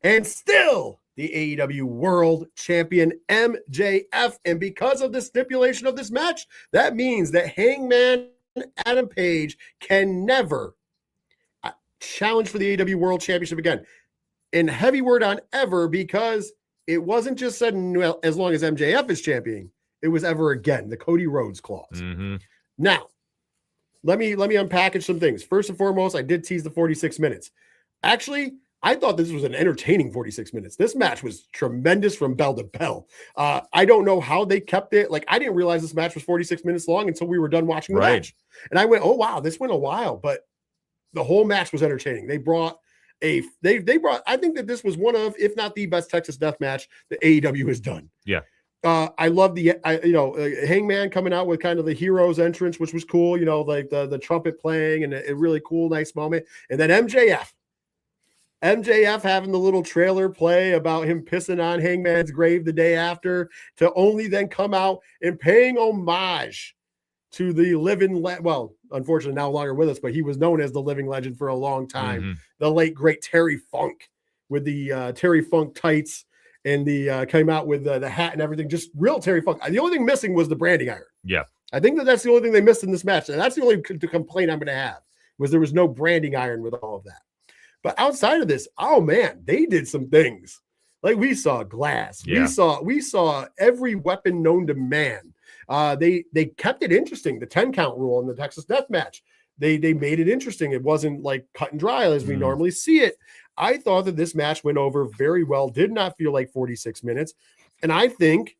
and still the AEW World Champion MJF. And because of the stipulation of this match, that means that Hangman Adam Page can never challenge for the AEW World Championship again. And heavy word on ever, because it wasn't just said as long as MJF is championing, it was ever again, the Cody Rhodes clause. Mm-hmm. Now, let me unpackage some things. First and foremost, I did tease the 46 minutes. Actually, I thought this was an entertaining 46 minutes. This match was tremendous from bell to bell. I don't know how they kept it. Like, I didn't realize this match was 46 minutes long until we were done watching the match. And I went, oh, wow, this went a while. But the whole match was entertaining. They brought, I think that this was one of, if not the best Texas death match that AEW has done. Yeah. I love Hangman coming out with kind of the hero's entrance, which was cool, like the trumpet playing and a really cool, nice moment. And then MJF having the little trailer play about him pissing on Hangman's grave the day after, to only then come out and paying homage to the living, unfortunately no longer with us, but he was known as the living legend for a long time. Mm-hmm. The late, great Terry Funk with the Terry Funk tights and the came out with the hat and everything, just real Terry Funk. The only thing missing was the branding iron. Yeah. I think that's the only thing they missed in this match. And that's the only complaint I'm going to have, was there was no branding iron with all of that. But outside of this, oh man, they did some things. Like, we saw glass. Yeah. We saw every weapon known to man. They kept it interesting. The 10 count rule in the Texas death match, they made it interesting. It wasn't like cut and dry as we normally see it. I thought that this match went over very well. Did not feel like 46 minutes. And I think,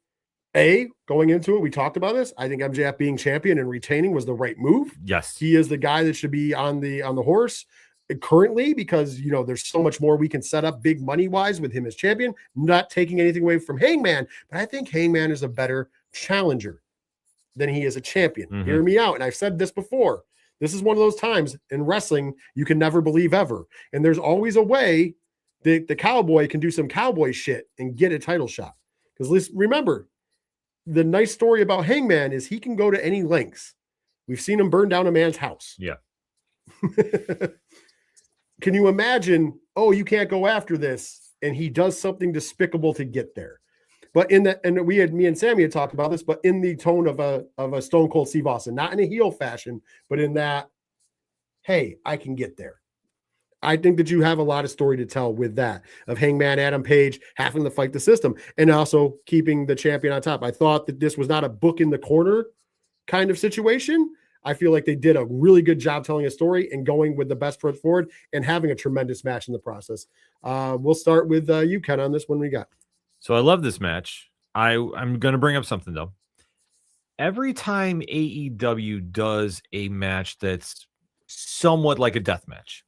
going into it, we talked about this. I think MJF being champion and retaining was the right move. Yes. He is the guy that should be on the horse currently, because there's so much more we can set up big money wise with him as champion, not taking anything away from Hangman, but I think Hangman is a better challenger than he is a champion. Mm-hmm. Hear me out. And I've said this before. This is one of those times in wrestling you can never believe ever. And there's always a way that the cowboy can do some cowboy shit and get a title shot. Because remember, the nice story about Hangman is he can go to any lengths. We've seen him burn down a man's house. Yeah. Can you imagine, oh, you can't go after this? and he does something despicable to get there. But in that, and me and Sammy had talked about this, but in the tone of a Stone Cold Steve Austin, not in a heel fashion, but in that, hey, I can get there. I think that you have a lot of story to tell with that, of Hangman Adam Page having to fight the system and also keeping the champion on top. I thought that this was not a book in the corner kind of situation. I feel like they did a really good job telling a story and going with the best foot forward and having a tremendous match in the process. We'll start with you, Ken, on this one we got. So I love this match. I'm going to bring up something, though. Every time AEW does a match that's somewhat like a death match,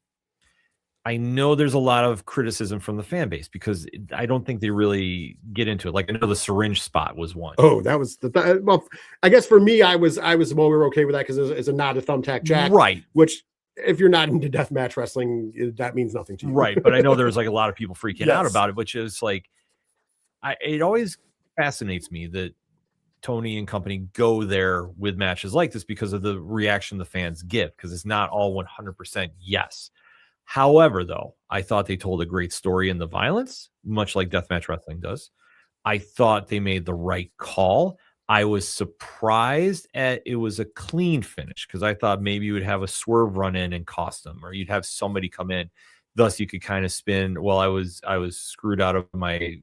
I know there's a lot of criticism from the fan base because I don't think they really get into it. Like, I know the syringe spot was one. Oh, that was well, I guess for me, I was well, we were okay with that because it's a nod to Thumbtack Jack, right? Which, if you're not into deathmatch wrestling, that means nothing to you, right? But I know there's like a lot of people freaking out about it, which is like, it always fascinates me that Tony and company go there with matches like this because of the reaction the fans give, because it's not all 100% yes. However, though, I thought they told a great story in the violence, much like deathmatch wrestling does. I thought they made the right call. I was surprised at it was a clean finish because I thought maybe you would have a swerve run in and cost them, or you'd have somebody come in. Thus, you could kind of spin. Well, I was screwed out of my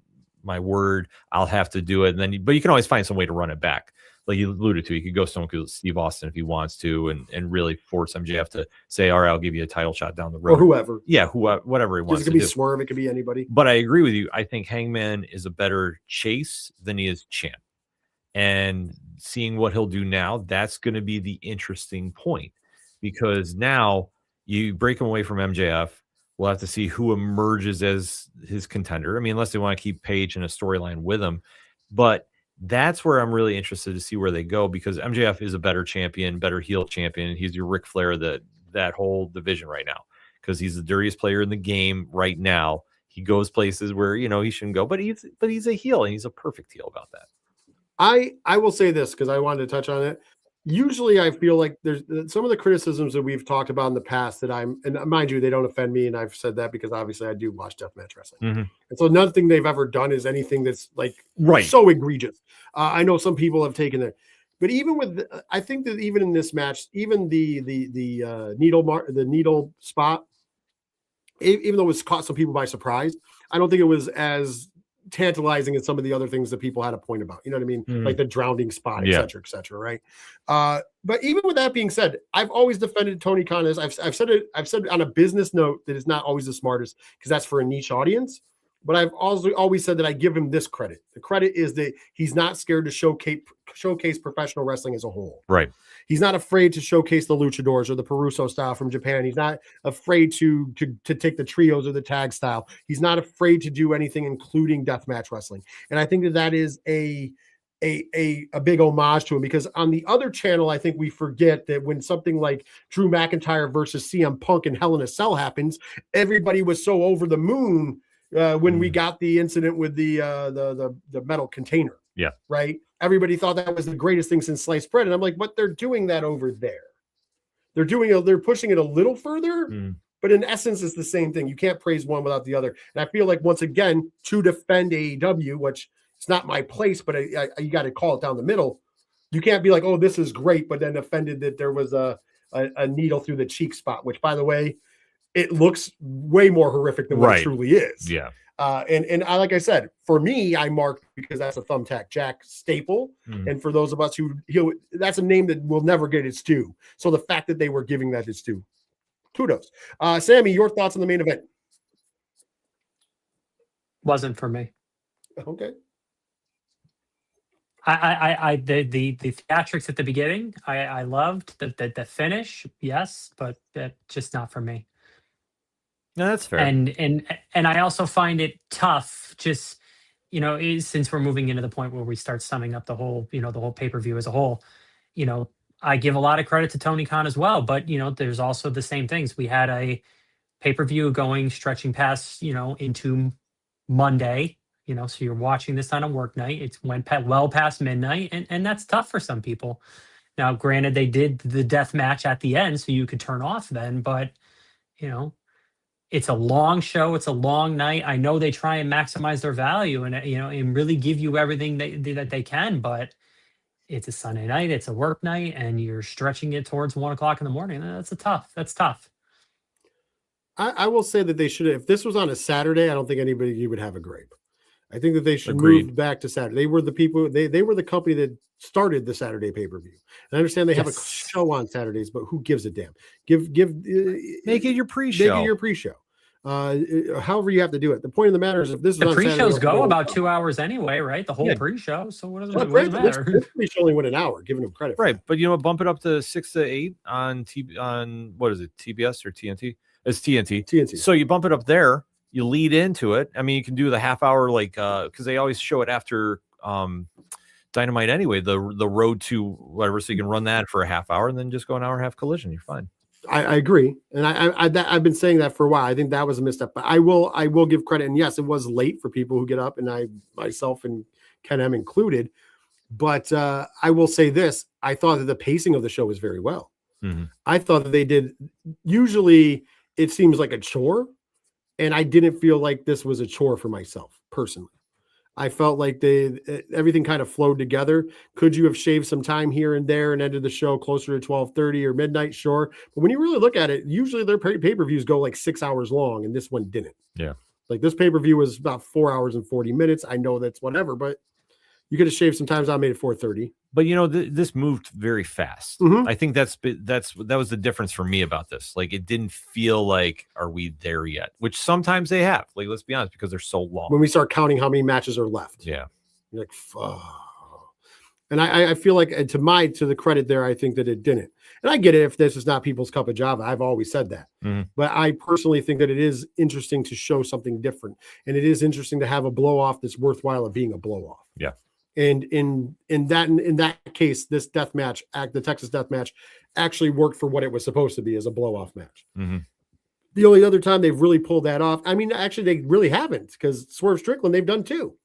word. I'll have to do it, and then but you can always find some way to run it back. Like you alluded to, he could go Stone Cold Steve Austin if he wants to, and really force MJF to say, "All right, I'll give you a title shot down the road," or whoever. Yeah, whatever he wants. It could be Swerve, it could be anybody. But I agree with you. I think Hangman is a better chase than he is champ, and seeing what he'll do now, that's going to be the interesting point, because now you break him away from MJF. We'll have to see who emerges as his contender. I mean, unless they want to keep Page in a storyline with him, but that's where I'm really interested to see where they go, because MJF is a better champion, better heel champion. He's your Ric Flair of that whole division right now, because he's the dirtiest player in the game right now. He goes places where, he shouldn't go, but he's a heel, and he's a perfect heel about that. I will say this because I wanted to touch on it. Usually I feel like there's some of the criticisms that we've talked about in the past that and mind you, they don't offend me. And I've said that because obviously I do watch deathmatch wrestling. Mm-hmm. And so nothing they've ever done is anything that's like right. so egregious. I know some people have taken it, but even with, I think that even in this match, even the needle spot, even though it was caught some people by surprise, I don't think it was as tantalizing as some of the other things that people had a point about, you know what I mean? Like the drowning spot, et cetera, right? But even with that being said, I've always defended Tony Khan as I've said on a business note that it's not always the smartest because that's for a niche audience. But I've also always said that I give him this credit. The credit is that he's not scared to showcase professional wrestling as a whole. Right. He's not afraid to showcase the luchadors or the Peruso style from Japan. He's not afraid to take the trios or the tag style. He's not afraid to do anything, including deathmatch wrestling. And I think that is a big homage to him, because on the other channel, I think we forget that when something like Drew McIntyre versus CM Punk and Hell in a Cell happens, everybody was so over the moon when we got the incident with the metal container. Yeah. Right. Everybody thought that was the greatest thing since sliced bread. And I'm like, but they're doing that over there. They're pushing it a little further, but in essence, it's the same thing. You can't praise one without the other. And I feel like, once again, to defend AEW, which it's not my place, but you got to call it down the middle. You can't be like, oh, this is great, but then offended that there was a needle through the cheek spot, which, by the way, it looks way more horrific than what it truly is. Yeah. And I, like I said, for me, I marked because that's a Thumbtack Jack staple. And for those of us that's a name that will never get its due. So the fact that they were giving that its due, kudos. Sammy, your thoughts on the main event? Wasn't for me. Okay. The theatrics at the beginning, I loved the finish, yes, but just not for me. No, that's fair. And I also find it tough, just since we're moving into the point where we start summing up the whole pay-per-view as a whole. I give a lot of credit to Tony Khan as well, but there's also the same things. We had a pay-per-view stretching past into Monday. So you're watching this on a work night. It's went well past midnight, and that's tough for some people. Now, granted, they did the death match at the end, so you could turn off then, but it's a long show. It's a long night. I know they try and maximize their value and, and really give you everything that they can, but it's a Sunday night, it's a work night, and you're stretching it towards 1 o'clock in the morning. That's tough. I will say that they should have, if this was on a Saturday, I don't think anybody would have a gripe. I think that they should move back to Saturday. They were the people, they were the company that started the Saturday pay-per-view. And I understand they have a show on Saturdays, but who gives a damn? Make it your pre-show. Make it your pre-show. However you have to do it. The point of the matter is, if this is the on pre-shows Saturday, go about 2 hours anyway, right? The whole pre-show. So what does it matter? This pre-show only went an hour, giving them credit. Right, but bump it up to 6 to 8 on what is it, TBS or TNT? It's TNT. TNT. So you bump it up there. You lead into it. I mean, you can do the half hour, like because they always show it after Dynamite anyway. The road to whatever, so you can run that for a half hour and then just go an hour and a half Collision. You're fine. I agree, and I've been saying that for a while. I think that was a misstep, but I will give credit. And yes, it was late for people who get up, and I myself and Ken M included. But I will say this: I thought that the pacing of the show was very well. Mm-hmm. I thought that they did. Usually, it seems like a chore. And I didn't feel like this was a chore for myself personally. I felt like everything kind of flowed together. Could you have shaved some time here and there and ended the show closer to 12:30 or midnight? Sure. But when you really look at it, usually their pay-per-views go like 6 hours long, and this one didn't. Yeah. Like this pay-per-view was about 4 hours and 40 minutes. I know that's whatever, but you could have shaved some time. I made it 4:30. But this moved very fast. Mm-hmm. I think that was the difference for me about this. Like, it didn't feel like, are we there yet? Which sometimes they have. Like, let's be honest, because they're so long. When we start counting how many matches are left, yeah, you're like, fuck. And I feel like, to the credit there, I think that it didn't. And I get it if this is not people's cup of Java. I've always said that. Mm-hmm. But I personally think that it is interesting to show something different, and it is interesting to have a blow off that's worthwhile of being a blow off. Yeah. And in that case, this death match, the Texas death match, actually worked for what it was supposed to be, as a blow-off match. Mm-hmm. The only other time they've really pulled that off, I mean, actually, they really haven't, because Swerve Strickland, they've done 2.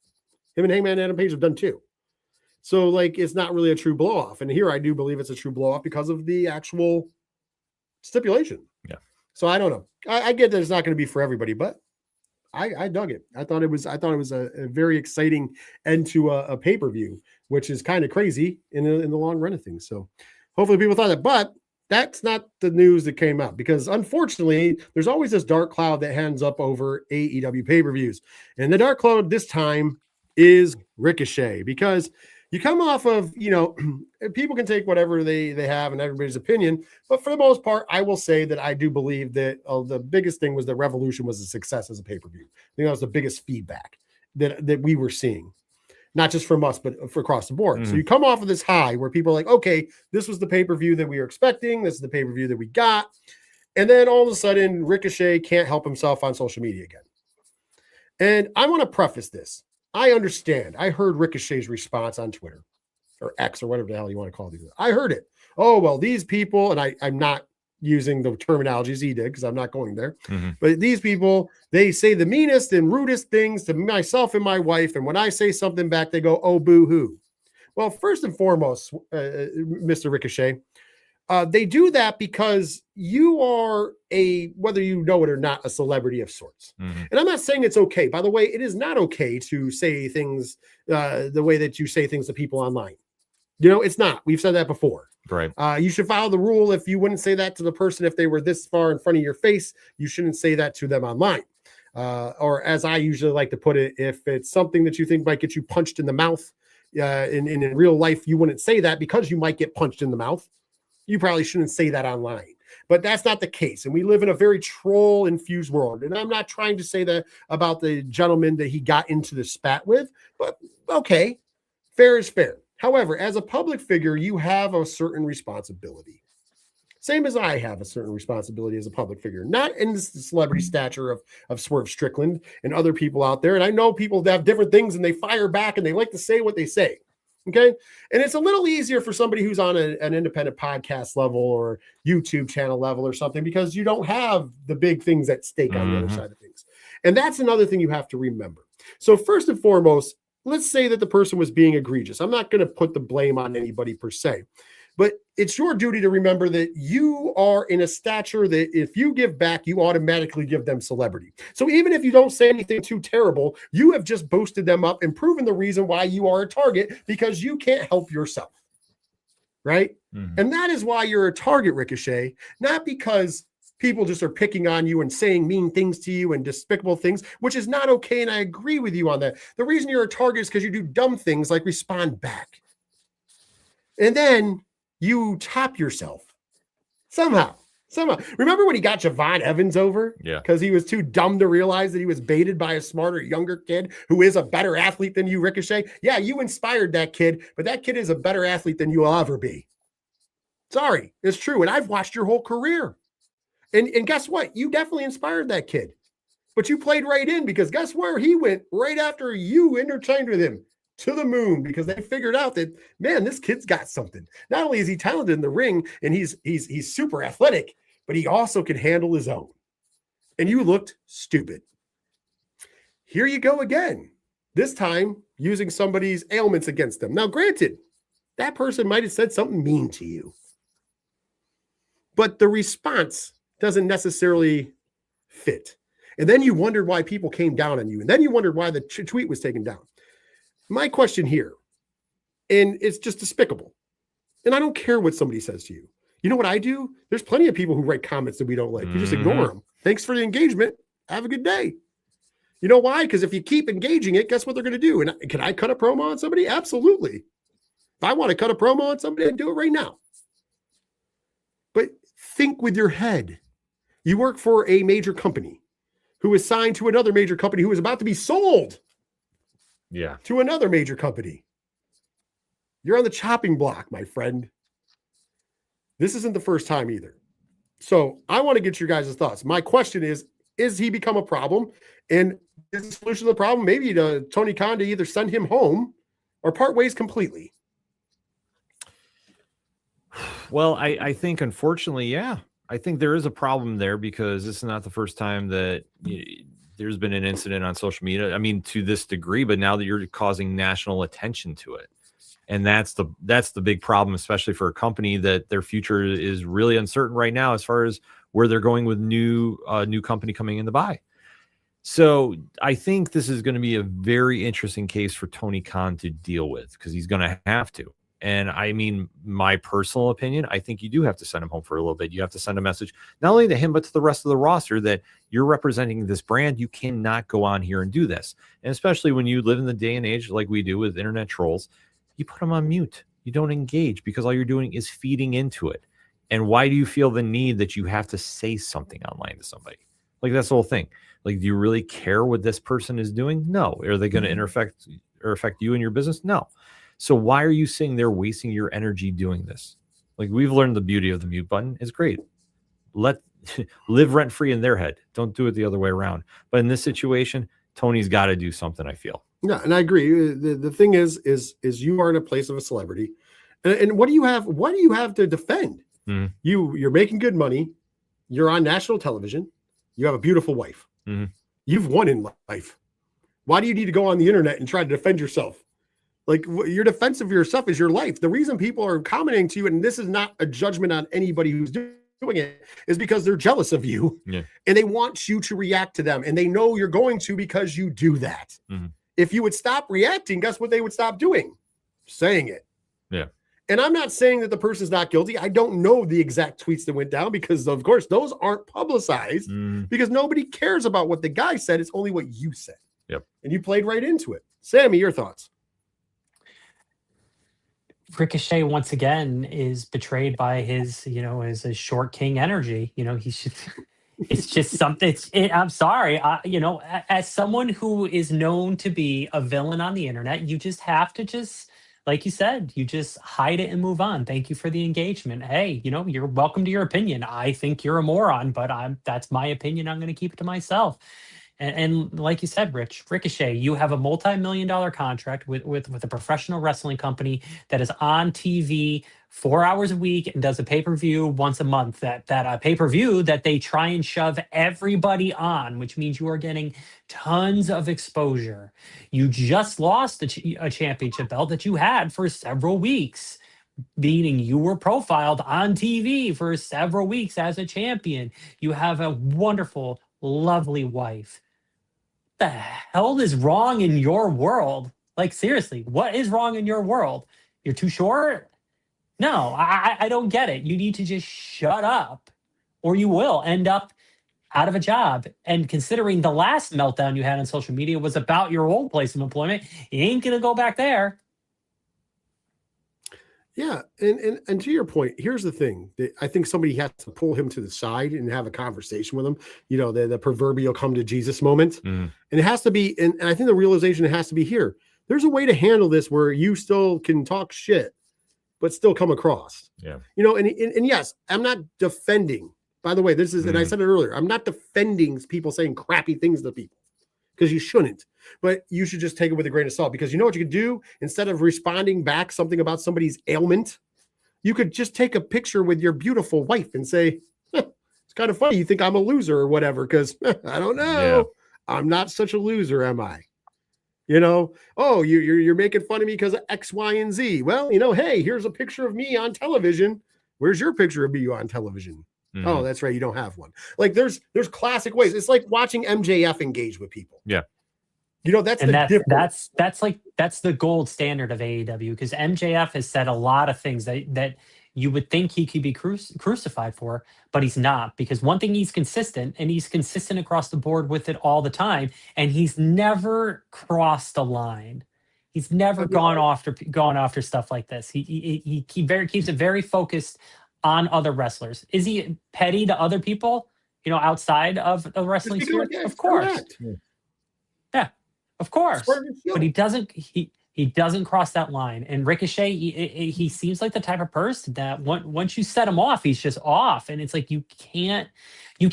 Him and Hangman Adam Page have done 2. So, like, it's not really a true blow-off. And here I do believe it's a true blow-off because of the actual stipulation. Yeah. So I don't know. I get that it's not going to be for everybody, but I dug it. I thought it was a very exciting end to a pay-per-view, which is kind of crazy in the long run of things. So hopefully people thought that, but that's not the news that came out, because unfortunately there's always this dark cloud that hangs up over AEW pay-per-views. And the dark cloud this time is Ricochet, because you come off of, people can take whatever they have and everybody's opinion, but for the most part, I will say that I do believe that the biggest thing was that Revolution was a success as a pay-per-view. I think that was the biggest feedback that we were seeing, not just from us, but for across the board. Mm-hmm. So you come off of this high where people are like, okay, this was the pay-per-view that we were expecting. This is the pay-per-view that we got. And then all of a sudden, Ricochet can't help himself on social media again. And I want to preface this. I understand. I heard Ricochet's response on Twitter or X or whatever the hell you want to call these. I heard it. Oh, well, these people, and I'm not using the terminologies he did because I'm not going there, mm-hmm. but these people, they say the meanest and rudest things to myself and my wife. And when I say something back, they go, oh, boo-hoo. Well, first and foremost, Mr. Ricochet, they do that because you are whether you know it or not, a celebrity of sorts. Mm-hmm. And I'm not saying it's okay. By the way, it is not okay to say things the way that you say things to people online. It's not. We've said that before. Right. You should follow the rule. If you wouldn't say that to the person, if they were this far in front of your face, you shouldn't say that to them online. Or as I usually like to put it, if it's something that you think might get you punched in the mouth, in real life, you wouldn't say that because you might get punched in the mouth. You probably shouldn't say that online. But that's not the case. And we live in a very troll-infused world. And I'm not trying to say that about the gentleman that he got into the spat with, but okay, fair is fair. However, as a public figure, you have a certain responsibility. Same as I have a certain responsibility as a public figure, not in the celebrity stature of Swerve Strickland and other people out there. And I know people that have different things and they fire back and they like to say what they say. Okay. And it's a little easier for somebody who's on an independent podcast level or YouTube channel level or something, because you don't have the big things at stake on the other side of things. And that's another thing you have to remember. So first and foremost, let's say that the person was being egregious. I'm not going to put the blame on anybody per se, But it's your duty to remember that you are in a stature that if you give back, you automatically give them celebrity. So even if you don't say anything too terrible, you have just boosted them up and proven the reason why you are a target, because you can't help yourself. Right? Mhm. And that is why you're a target, Ricochet, not because people just are picking on you and saying mean things to you and despicable things, which is not okay. And I agree with you on that. The reason you're a target is because you do dumb things like respond back. And then you top yourself somehow. Remember when he got Javon Evans over? Yeah. Because he was too dumb to realize that he was baited by a smarter, younger kid who is a better athlete than you, Ricochet. Yeah, you inspired that kid, but that kid is a better athlete than you'll ever be. Sorry, it's true. And I've watched your whole career. And guess what? You definitely inspired that kid. But you played right in, because guess where he went right after you entertained with him? To the moon, because they figured out that, man, this kid's got something. Not only is he talented in the ring and he's super athletic, but he also can handle his own. And you looked stupid. Here you go again. This time using somebody's ailments against them. Now, granted, that person might have said something mean to you, but the response doesn't necessarily fit. And then you wondered why people came down on you. And then you wondered why the tweet was taken down. My question here, and it's just despicable, and I don't care what somebody says to you. You know what I do? There's plenty of people who write comments that we don't like. You just ignore them. Thanks for the engagement. Have a good day. You know why? Because if you keep engaging it, guess what they're going to do? And can I cut a promo on somebody? Absolutely. If I want to cut a promo on somebody, I'd do it right now. But think with your head. You work for a major company who is signed to another major company who is about to be sold. Yeah. To another major company. You're on the chopping block, my friend. This isn't the first time either. So I want to get your guys' thoughts. My question is he become a problem? And is the solution to the problem maybe to Tony Khan to either send him home or part ways completely? Well, I think, unfortunately, yeah. I think there is a problem there, because this is not the first time that there's been an incident on social media. I mean, to this degree, but now that you're causing national attention to it. And that's the big problem, especially for a company that their future is really uncertain right now as far as where they're going with new company coming in to buy. So I think this is going to be a very interesting case for Tony Khan to deal with, because he's going to have to. And I mean, my personal opinion, I think you do have to send him home for a little bit. You have to send a message, not only to him, but to the rest of the roster, that you're representing this brand. You cannot go on here and do this. And especially when you live in the day and age like we do with internet trolls, you put them on mute. You don't engage, because all you're doing is feeding into it. And why do you feel the need that you have to say something online to somebody? Like, that's the whole thing. Like, do you really care what this person is doing? No. Are they going to affect you and your business? No. So why are you saying they're wasting your energy doing this? Like, we've learned the beauty of the mute button. It's great. Live rent free in their head. Don't do it the other way around. But in this situation, Tony's got to do something, I feel. Yeah, and I agree. The thing is you are in a place of a celebrity, and what do you have? What do you have to defend? Mm-hmm. You're making good money. You're on national television. You have a beautiful wife. Mm-hmm. You've won in life. Why do you need to go on the internet and try to defend yourself? Like, your defense of yourself is your life. The reason people are commenting to you, and this is not a judgment on anybody who's doing it, is because they're jealous of you, and they want you to react to them, and they know you're going to, because you do that. Mm-hmm. If you would stop reacting, guess what they would stop doing? Saying it. Yeah. And I'm not saying that the person's not guilty. I don't know the exact tweets that went down, because, of course, those aren't publicized, because nobody cares about what the guy said. It's only what you said. Yep. And you played right into it. Sammy, your thoughts? Ricochet once again is betrayed by his, his short king energy. He's just, it's just something. I'm sorry. As someone who is known to be a villain on the internet, you just have to like you said, you just hide it and move on. Thank you for the engagement. Hey, you're welcome to your opinion. I think you're a moron, but that's my opinion. I'm going to keep it to myself. And like you said, Ricochet, you have a multi-million-dollar contract with a professional wrestling company that is on TV 4 hours a week and does a pay-per-view once a month. That pay-per-view that they try and shove everybody on, which means you are getting tons of exposure. You just lost a championship belt that you had for several weeks. meaning you were profiled on TV for several weeks as a champion. You have a wonderful, lovely wife. What the hell is wrong in your world? Like, seriously, what is wrong in your world? You're too short? No, I don't get it. You need to just shut up, or you will end up out of a job. And considering the last meltdown you had on social media was about your old place of employment, you ain't going to go back there. Yeah, and to your point, here's the thing. I think somebody has to pull him to the side and have a conversation with him. You know, the proverbial come to Jesus moment. And it has to be, and I think the realization has to be here. There's a way to handle this where you still can talk shit, but still come across. Yeah. You know, and yes, I'm not defending. By the way, this is, and I said it earlier, I'm not defending people saying crappy things to people, because you shouldn't. But you should just take it with a grain of salt, because you know what you could do? Instead of responding back something about somebody's ailment, you could just take a picture with your beautiful wife and say, it's kind of funny. You think I'm a loser or whatever, because I don't know. Yeah. I'm not such a loser, am I? You know, oh, you're making fun of me because of X, Y, and Z. Well, you know, hey, here's a picture of me on television. Where's your picture of me on television? Oh, that's right. You don't have one. Like there's classic ways. It's like watching MJF engage with people. Yeah. You know, that's that's the gold standard of AEW, because MJF has said a lot of things that you would think he could be crucified for, but he's not, because one thing, he's consistent, and he's consistent across the board with it all the time, and he's never crossed a line. He's never gone after stuff like this. He keeps it very focused on other wrestlers. Is he petty to other people, you know, outside of the wrestling sphere? Of course. Yeah, of course. But he doesn't cross that line. And Ricochet, he seems like the type of person that once you set him off, he's just off. And it's like you can't do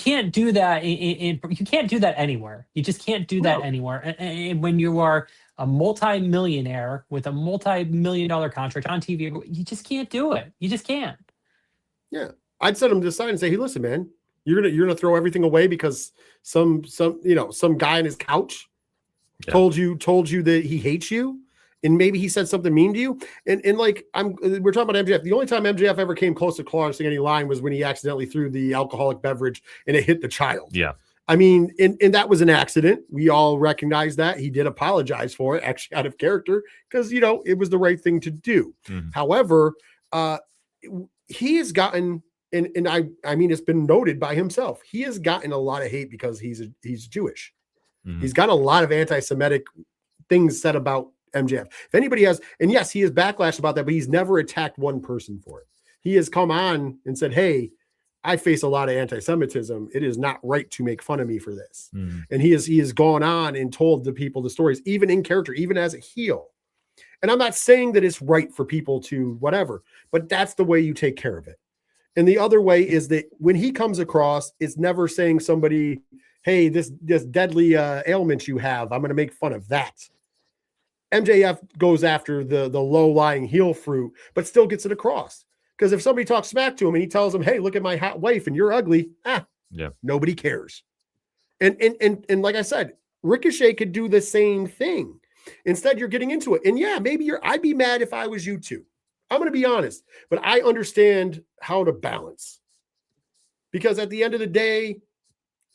that you can't do that anywhere. You just can't do that anywhere. And when you are a multi-millionaire with a multi-million-dollar contract on TV, you just can't do it. You just can't. Yeah, I'd set him to the side and say, "Hey, listen, man, you're gonna throw everything away because some guy on his couch told you that he hates you, and maybe he said something mean to you." And like we're talking about MJF. The only time MJF ever came close to crossing any line was when he accidentally threw the alcoholic beverage and it hit the child. Yeah. I mean, and that was an accident. We all recognize that. He did apologize for it, actually out of character, because, you know, it was the right thing to do. However, he has gotten, and I mean, it's been noted by himself, he has gotten a lot of hate because he's Jewish. He's got a lot of anti-Semitic things said about MJF. If anybody has, and yes, he has backlash about that, but he's never attacked one person for it. He has come on and said, "Hey, I face a lot of anti-Semitism. It is not right to make fun of me for this." And he has gone on and told the people the stories, even in character, even as a heel. And I'm not saying that it's right for people to whatever, but that's the way you take care of it. And the other way is that when he comes across, it's never saying somebody, "Hey, this deadly ailment you have, I'm going to make fun of that." MJF goes after the low-lying heel fruit, but still gets it across. Because if somebody talks smack to him and he tells him, "Hey, look at my hot wife and you're ugly," nobody cares. And like I said, Ricochet could do the same thing. Instead, you're getting into it. And yeah, maybe I'd be mad if I was you too. I'm going to be honest, but I understand how to balance. Because at the end of the day,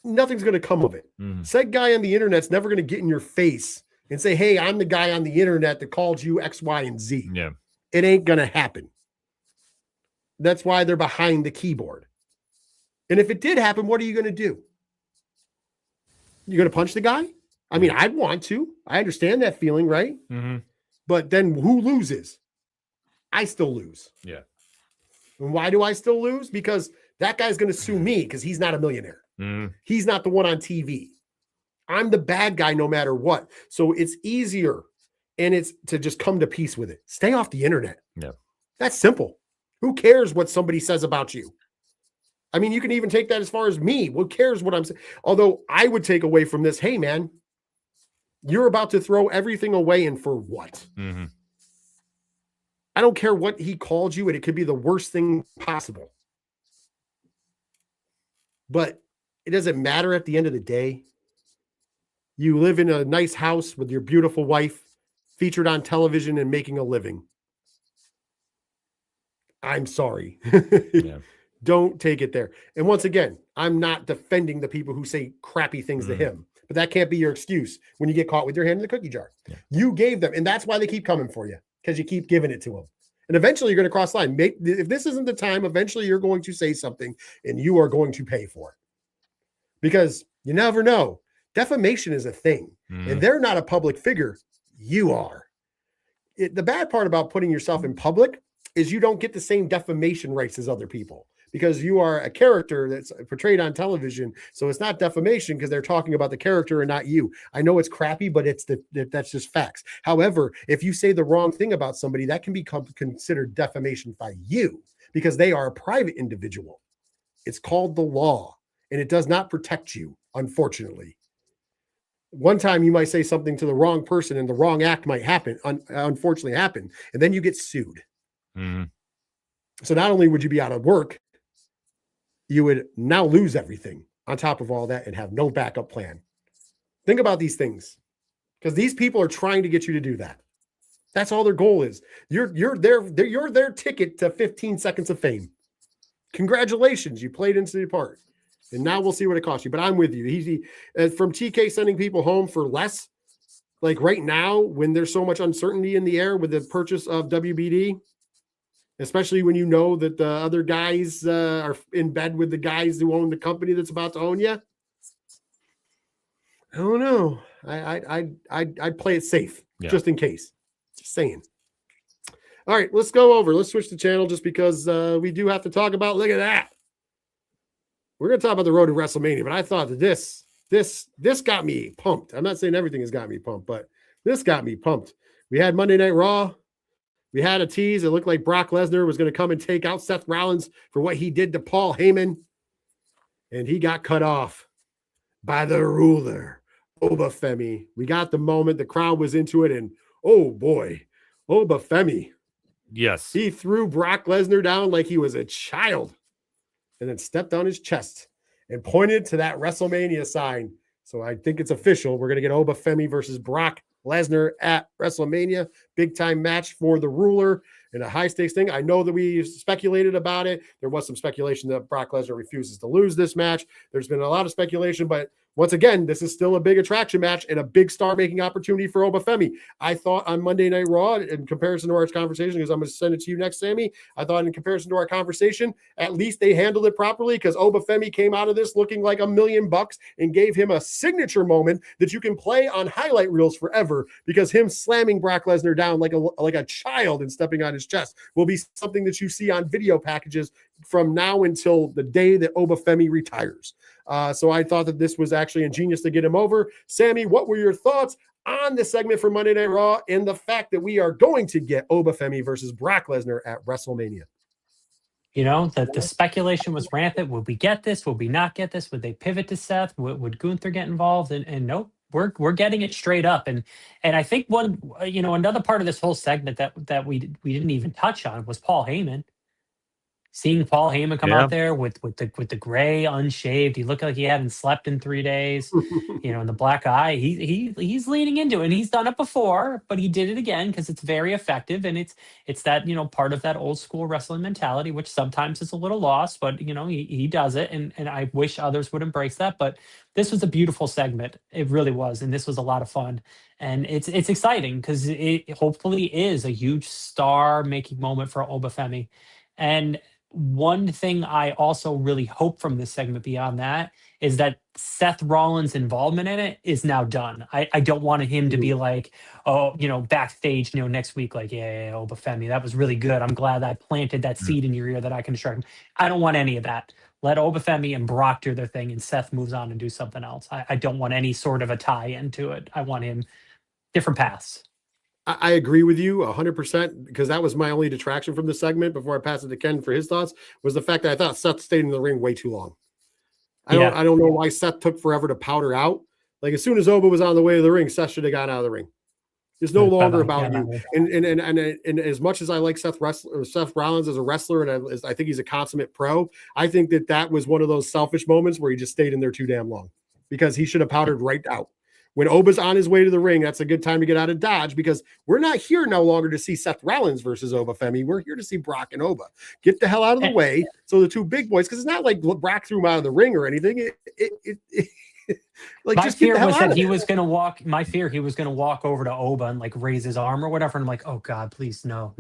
nothing's going to come of it. Said guy on the internet's never going to get in your face and say, "Hey, I'm the guy on the internet that called you X, Y, and Z." Yeah. It ain't going to happen. That's why they're behind the keyboard. And if it did happen, what are you going to do? You're going to punch the guy? I mean, I'd want to. I understand that feeling, right? But then who loses? I still lose. Yeah. And why do I still lose? Because that guy's going to sue me because he's not a millionaire. He's not the one on TV. I'm the bad guy no matter what. So it's easier, and it's to just come to peace with it. Stay off the internet. Yeah. That's simple. Who cares what somebody says about you? I mean, you can even take that as far as me. Who cares what I'm saying? Although I would take away from this, hey, man, you're about to throw everything away, and for what? I don't care what he called you, and it could be the worst thing possible. But it doesn't matter at the end of the day. You live in a nice house with your beautiful wife, featured on television and making a living. I'm sorry. Yeah. Don't take it there. And once again, I'm not defending the people who say crappy things to him, but that can't be your excuse when you get caught with your hand in the cookie jar. Yeah. You gave them, and that's why they keep coming for you, because you keep giving it to them. And eventually you're going to cross the line. If this isn't the time, eventually you're going to say something and you are going to pay for it. Because you never know. Defamation is a thing. And they're not a public figure. You are. The bad part about putting yourself in public is you don't get the same defamation rights as other people, because you are a character that's portrayed on television. So it's not defamation because they're talking about the character and not you. I know it's crappy, but that's just facts. However, if you say the wrong thing about somebody, that can become considered defamation by you because they are a private individual. It's called the law, and it does not protect you, unfortunately. One time you might say something to the wrong person and the wrong act might happen, unfortunately happen, and then you get sued. So not only would you be out of work, you would now lose everything on top of all that and have no backup plan. Think about these things, because these people are trying to get you to do that. That's all their goal is. You're their ticket to 15 seconds of fame. Congratulations, you played into the part. And now we'll see what it costs you. But I'm with you. From TK sending people home for less, like right now, when there's so much uncertainty in the air with the purchase of WBD, especially when you know that the other guys are in bed with the guys who own the company that's about to own you. I don't know. I'd play it safe just in case. Just saying. All right, let's go over. Let's switch the channel just because we do have to talk about. Look at that. We're going to talk about the road to WrestleMania, but I thought that this got me pumped. I'm not saying everything has got me pumped, but this got me pumped. We had Monday Night Raw. We had a tease. It looked like Brock Lesnar was going to come and take out Seth Rollins for what he did to Paul Heyman. And he got cut off by the ruler, Obafemi. We got the moment. The crowd was into it. And oh boy, Obafemi. Yes. He threw Brock Lesnar down like he was a child and then stepped on his chest and pointed to that WrestleMania sign. So I think it's official. We're going to get Obafemi versus Brock Lesnar at WrestleMania. Big time match for the ruler and a high stakes thing. I know that we speculated about it. There was some speculation that Brock Lesnar refuses to lose this match. There's been a lot of speculation, but once again, this is still a big attraction match and a big star-making opportunity for Obafemi. I thought on Monday Night Raw, in comparison to our conversation, because I'm going to send it to you next, Sammy, I thought in comparison to our conversation, at least they handled it properly, because Obafemi came out of this looking like $1 million and gave him a signature moment that you can play on highlight reels forever, because him slamming Brock Lesnar down like a child and stepping on his chest will be something that you see on video packages from now until the day that Obafemi retires. So I thought that this was actually ingenious to get him over. Sammy, what were your thoughts on this segment for Monday Night Raw and the fact that we are going to get Obafemi versus Brock Lesnar at WrestleMania? You know, the speculation was rampant. Would we get this? Would we not get this? Would they pivot to Seth? Would Gunther get involved? And nope, we're getting it straight up. And I think another part of this whole segment that we didn't even touch on was Paul Heyman. Seeing Paul Heyman come out there with the gray unshaved, he looked like he hadn't slept in 3 days. And the black eye, he's leaning into it. And he's done it before, but he did it again because it's very effective. And it's that part of that old school wrestling mentality, which sometimes is a little lost, but he does it. And I wish others would embrace that. But this was a beautiful segment. It really was, and this was a lot of fun. And it's exciting because it hopefully is a huge star-making moment for Obafemi. And one thing I also really hope from this segment beyond that is that Seth Rollins' involvement in it is now done. I don't want him to be like, backstage, next week, like, yeah, Obafemi, that was really good. I'm glad I planted that seed in your ear that I can distract him. I don't want any of that. Let Obafemi and Brock do their thing and Seth moves on and do something else. I don't want any sort of a tie into it. I want him different paths. I agree with you 100%, because that was my only detraction from the segment before I pass it to Ken for his thoughts, was the fact that I thought Seth stayed in the ring way too long. I don't know why Seth took forever to powder out. Like, as soon as Oba was on the way to the ring, Seth should have gotten out of the ring. It's no longer about you. And as much as I like Seth Rollins as a wrestler, and I think he's a consummate pro, I think that was one of those selfish moments where he just stayed in there too damn long, because he should have powdered right out. when Oba's on his way to the ring, that's a good time to get out of Dodge, because we're not here no longer to see Seth Rollins versus Oba Femi. We're here to see Brock and Oba. Get the hell out of the way. So the two big boys, because it's not like Brock threw him out of the ring or anything. Like, my just get fear the hell was out that of he there. was going to walk. My fear he was going to walk over to Oba and like raise his arm or whatever. And I'm like, oh God, please, no.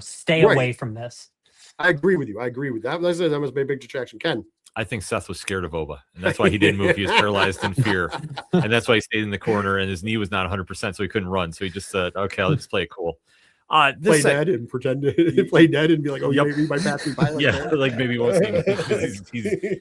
Stay Right. away from this. I agree with you. That must be a big distraction. Ken. I think Seth was scared of Oba, and that's why he didn't move. He was paralyzed in fear, and that's why he stayed in the corner, and his knee was not 100%, so he couldn't run. So he just said, okay, I'll just play it cool. Play dead and pretend to play dead and be like, oh, Yep. maybe my path be violent. Yeah, like maybe he won't see me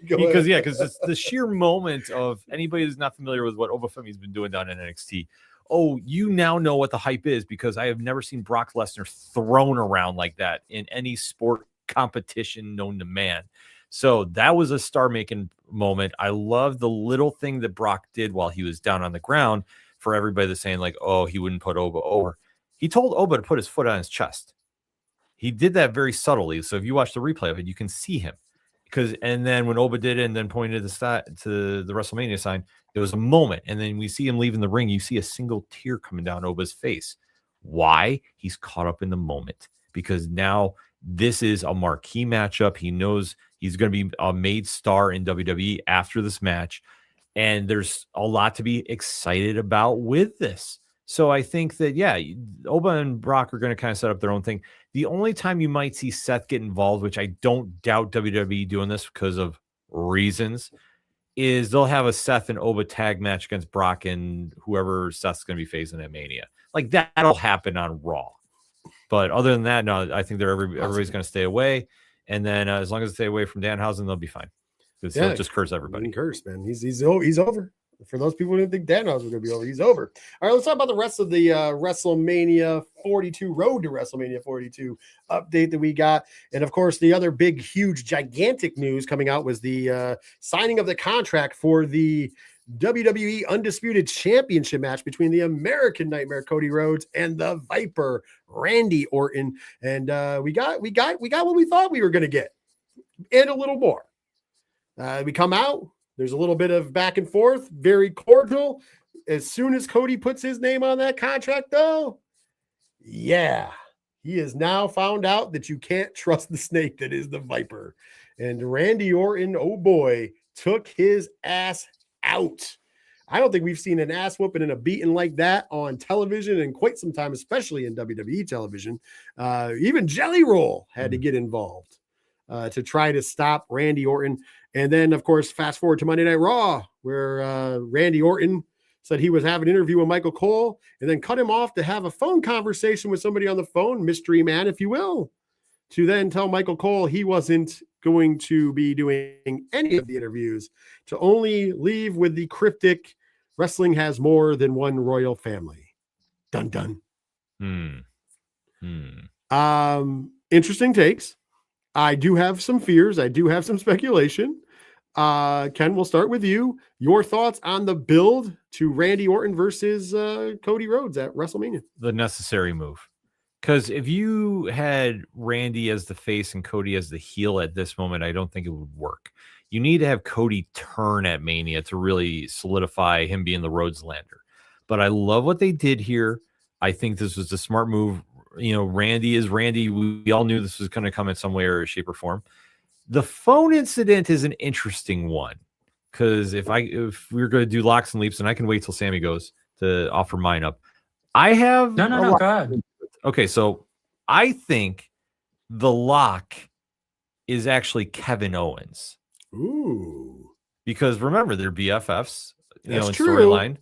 because the sheer moment of anybody who's not familiar with what Oba Femi's been doing down in NXT. Oh, you now know what the hype is, because I have never seen Brock Lesnar thrown around like that in any sport competition known to man. So that was a star-making moment. I love the little thing that Brock did while he was down on the ground for everybody that's saying, like, oh, he wouldn't put Oba over. He told Oba to put his foot on his chest. He did that very subtly. So if you watch the replay of it, you can see him. And then when Oba did it and then pointed to the WrestleMania sign, it was a moment. And then we see him leaving the ring. You see a single tear coming down Oba's face. Why? He's caught up in the moment, because now this is a marquee matchup. He knows he's going to be a made star in WWE after this match. And there's a lot to be excited about with this. So I think that, yeah, Oba and Brock are going to kind of set up their own thing. The only time you might see Seth get involved, which I don't doubt WWE doing this because of reasons, is they'll have a Seth and Oba tag match against Brock and whoever Seth's going to be facing at Mania. Like, that'll happen on Raw. But other than that, no, I think everybody's going to stay away. And then as long as they stay away from Danhausen, they'll be fine. Because he'll just curse everybody. Curse, man. He's over. For those people who didn't think Danhausen was going to be over, he's over. All right, let's talk about the rest of the WrestleMania 42, Road to WrestleMania 42 update that we got. And, of course, the other big, huge, gigantic news coming out was the signing of the contract for the WWE Undisputed Championship match between the American Nightmare Cody Rhodes and the Viper Randy Orton. And we got what we thought we were going to get, and a little more. We come out. There's a little bit of back and forth, very cordial. As soon as Cody puts his name on that contract, though, yeah, he has now found out that you can't trust the snake that is the Viper. And Randy Orton, oh boy, took his ass out. I don't think we've seen an ass whooping and a beating like that on television in quite some time, especially in WWE television. Even Jelly Roll had to get involved to try to stop Randy Orton. And then, of course, fast forward to Monday Night Raw, where Randy Orton said he was having an interview with Michael Cole and then cut him off to have a phone conversation with somebody on the phone, mystery man, if you will, to then tell Michael Cole he wasn't going to be doing any of the interviews, to only leave with the cryptic, wrestling has more than one royal family. Dun, dun. Interesting takes. I do have some fears. I do have some speculation. Ken, we'll start with you. Your thoughts on the build to Randy Orton versus Cody Rhodes at WrestleMania? The necessary move. Because if you had Randy as the face and Cody as the heel at this moment, I don't think it would work. You need to have Cody turn at Mania to really solidify him being the Rhodes lander. But I love what they did here. I think this was a smart move. You know, Randy is Randy. We all knew this was going to come in some way or shape or form. The phone incident is an interesting one, because if we're going to do locks and leaps, and I can wait till Sammy goes to offer mine up. I have No, go ahead. Okay, so I think the lock is actually Kevin Owens. Ooh, because remember, they're BFFs. In That's true. Storyline.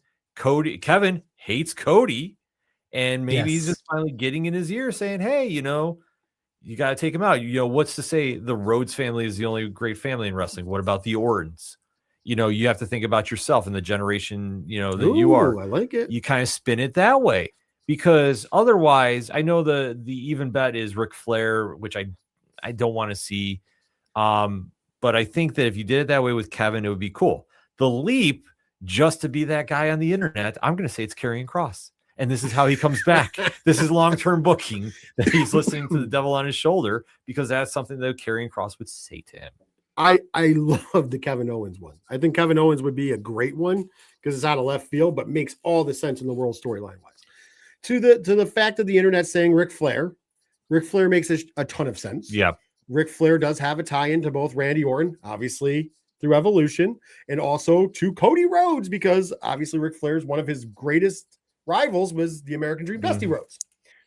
Kevin hates Cody. And maybe he's just finally getting in his ear saying, hey, you got to take him out. What's to say the Rhodes family is the only great family in wrestling? What about the Ortons? You have to think about yourself and the generation, that you are. I like it. You kind of spin it that way, because otherwise, I know the even bet is Ric Flair, which I don't want to see. But I think that if you did it that way with Kevin, it would be cool. The leap, just to be that guy on the internet, I'm going to say it's Karrion Kross. And this is how he comes back. This is long-term booking, that he's listening to the devil on his shoulder, because that's something that Karrion Kross would say to him. I love the Kevin Owens one. I think Kevin Owens would be a great one because it's out of left field, but makes all the sense in the world storyline wise. To the fact of the internet saying Ric Flair makes a ton of sense. Yeah. Ric Flair does have a tie-in to both Randy Orton, obviously through Evolution, and also to Cody Rhodes, because obviously Ric Flair's one of his greatest rivals was the American Dream, Dusty Rhodes.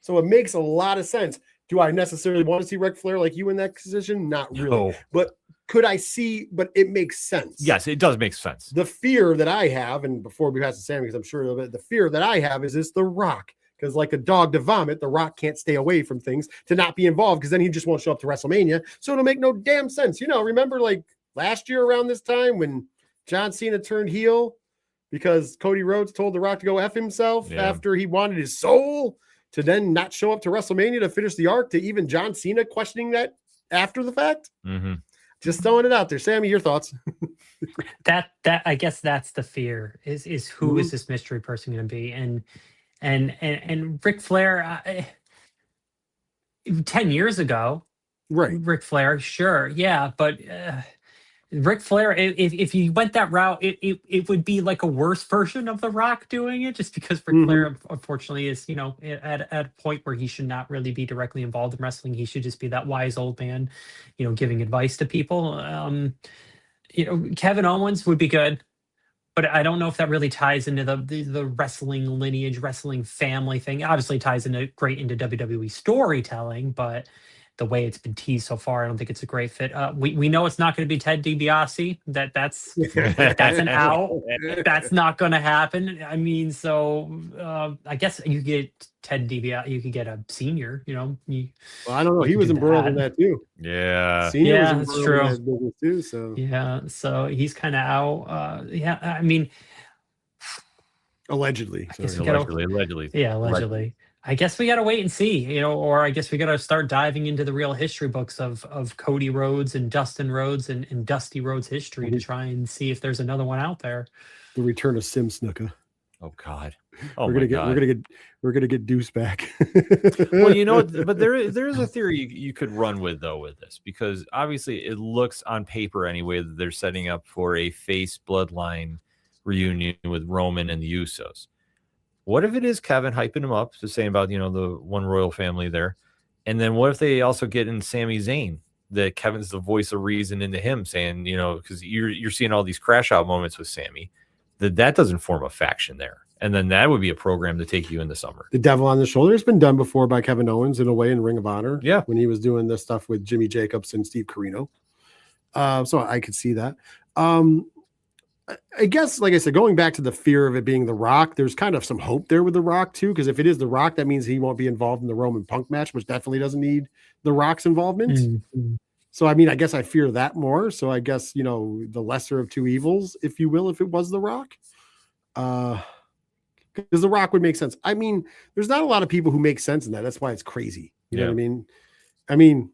So it makes a lot of sense. Do I necessarily want to see Ric Flair like you in that position? Not really. No. But could I see, but it makes sense. Yes, it does make sense. The fear that I have, and before we pass to Sammy, because I'm sure the fear that I have is this The Rock. Because like a dog to vomit, The Rock can't stay away from things to not be involved because then he just won't show up to WrestleMania. So it'll make no damn sense. Remember like last year around this time when John Cena turned heel because Cody Rhodes told The Rock to go F himself after he wanted his soul to then not show up to WrestleMania to finish the arc, to even John Cena questioning that after the fact. Just throwing it out there. Sammy, your thoughts? that I guess that's the fear is who is this mystery person going to be? And Ric Flair, 10 years ago, right? Ric Flair, sure, yeah, but Ric Flair, if you went that route, it would be like a worse version of The Rock doing it, just because Ric Flair, unfortunately, is at a point where he should not really be directly involved in wrestling. He should just be that wise old man, giving advice to people. Kevin Owens would be good. But I don't know if that really ties into the wrestling lineage, wrestling family thing. Obviously ties into WWE storytelling, but the way it's been teased so far, I don't think it's a great fit. We know it's not going to be Ted DiBiase. That's an out. That's not going to happen. I mean, so I guess you get Ted DiBiase. You could get a senior. Well, I don't know. He was embroiled in that too. Yeah, senior was that's true. In that business too. So yeah, so he's kind of out. I mean, allegedly. Allegedly. Yeah, allegedly. I guess we got to wait and see, or I guess we got to start diving into the real history books of Cody Rhodes and Dustin Rhodes and Dusty Rhodes history to try and see if there's another one out there. The return of Sim Snuka. Oh God. We're gonna get Deuce back. Well, but there is a theory you could run with this, because obviously it looks on paper anyway that they're setting up for a face bloodline reunion with Roman and the Usos. What if it is Kevin hyping him up, just saying about, the one royal family there? And then what if they also get in Sami Zayn, that Kevin's the voice of reason into him, saying, because you're seeing all these crash out moments with Sami, that doesn't form a faction there. And then that would be a program to take you in the summer. The devil on the shoulder has been done before by Kevin Owens in a way in Ring of Honor. Yeah. When he was doing this stuff with Jimmy Jacobs and Steve Corino. So I could see that. I guess, like I said, going back to the fear of it being The Rock, there's kind of some hope there with The Rock too, because if it is The Rock, that means he won't be involved in the Roman Punk match, which definitely doesn't need The Rock's involvement. Mm-hmm. So, I mean, I guess I fear that more. So I guess, the lesser of two evils, if you will, if it was The Rock. Because The Rock would make sense. I mean, there's not a lot of people who make sense in that. That's why it's crazy. You know what I mean?